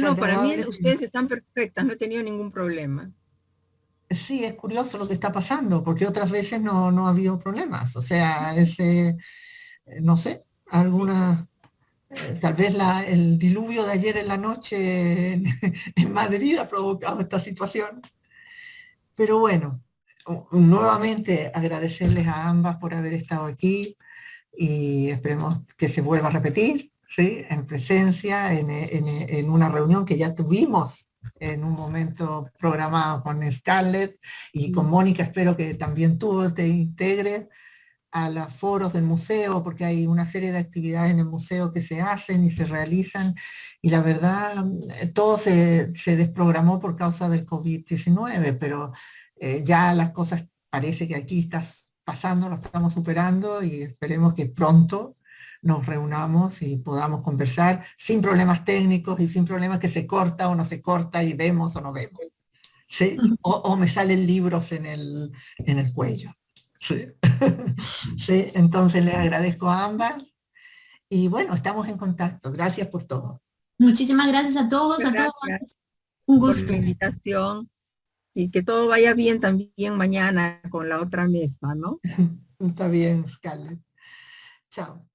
No, para mí ustedes están perfectas, no he tenido ningún problema. Sí, es curioso lo que está pasando, porque otras veces no ha habido problemas. O sea, no sé, tal vez el diluvio de ayer en la noche en Madrid ha provocado esta situación. Pero bueno, nuevamente agradecerles a ambas por haber estado aquí y esperemos que se vuelva a repetir. ¿sí? En presencia, en una reunión que ya tuvimos en un momento programado con Scarlett y con Mónica, espero que también tú te integres a los foros del museo, porque hay una serie de actividades en el museo que se hacen y se realizan, y la verdad, todo se desprogramó por causa del COVID-19, pero ya las cosas parece que aquí está pasando, lo estamos superando, y esperemos que pronto nos reunamos y podamos conversar sin problemas técnicos y sin problemas que se corta o no se corta y vemos o no vemos. ¿Sí? O me salen libros en el cuello. Sí. Sí, entonces les agradezco a ambas y bueno, estamos en contacto. Gracias por todo. Muchísimas gracias a todos, Muchas a todas. gracias Un por gusto. la invitación y que todo vaya bien también mañana con la otra mesa, ¿no? Está bien, Scarlett. Chao.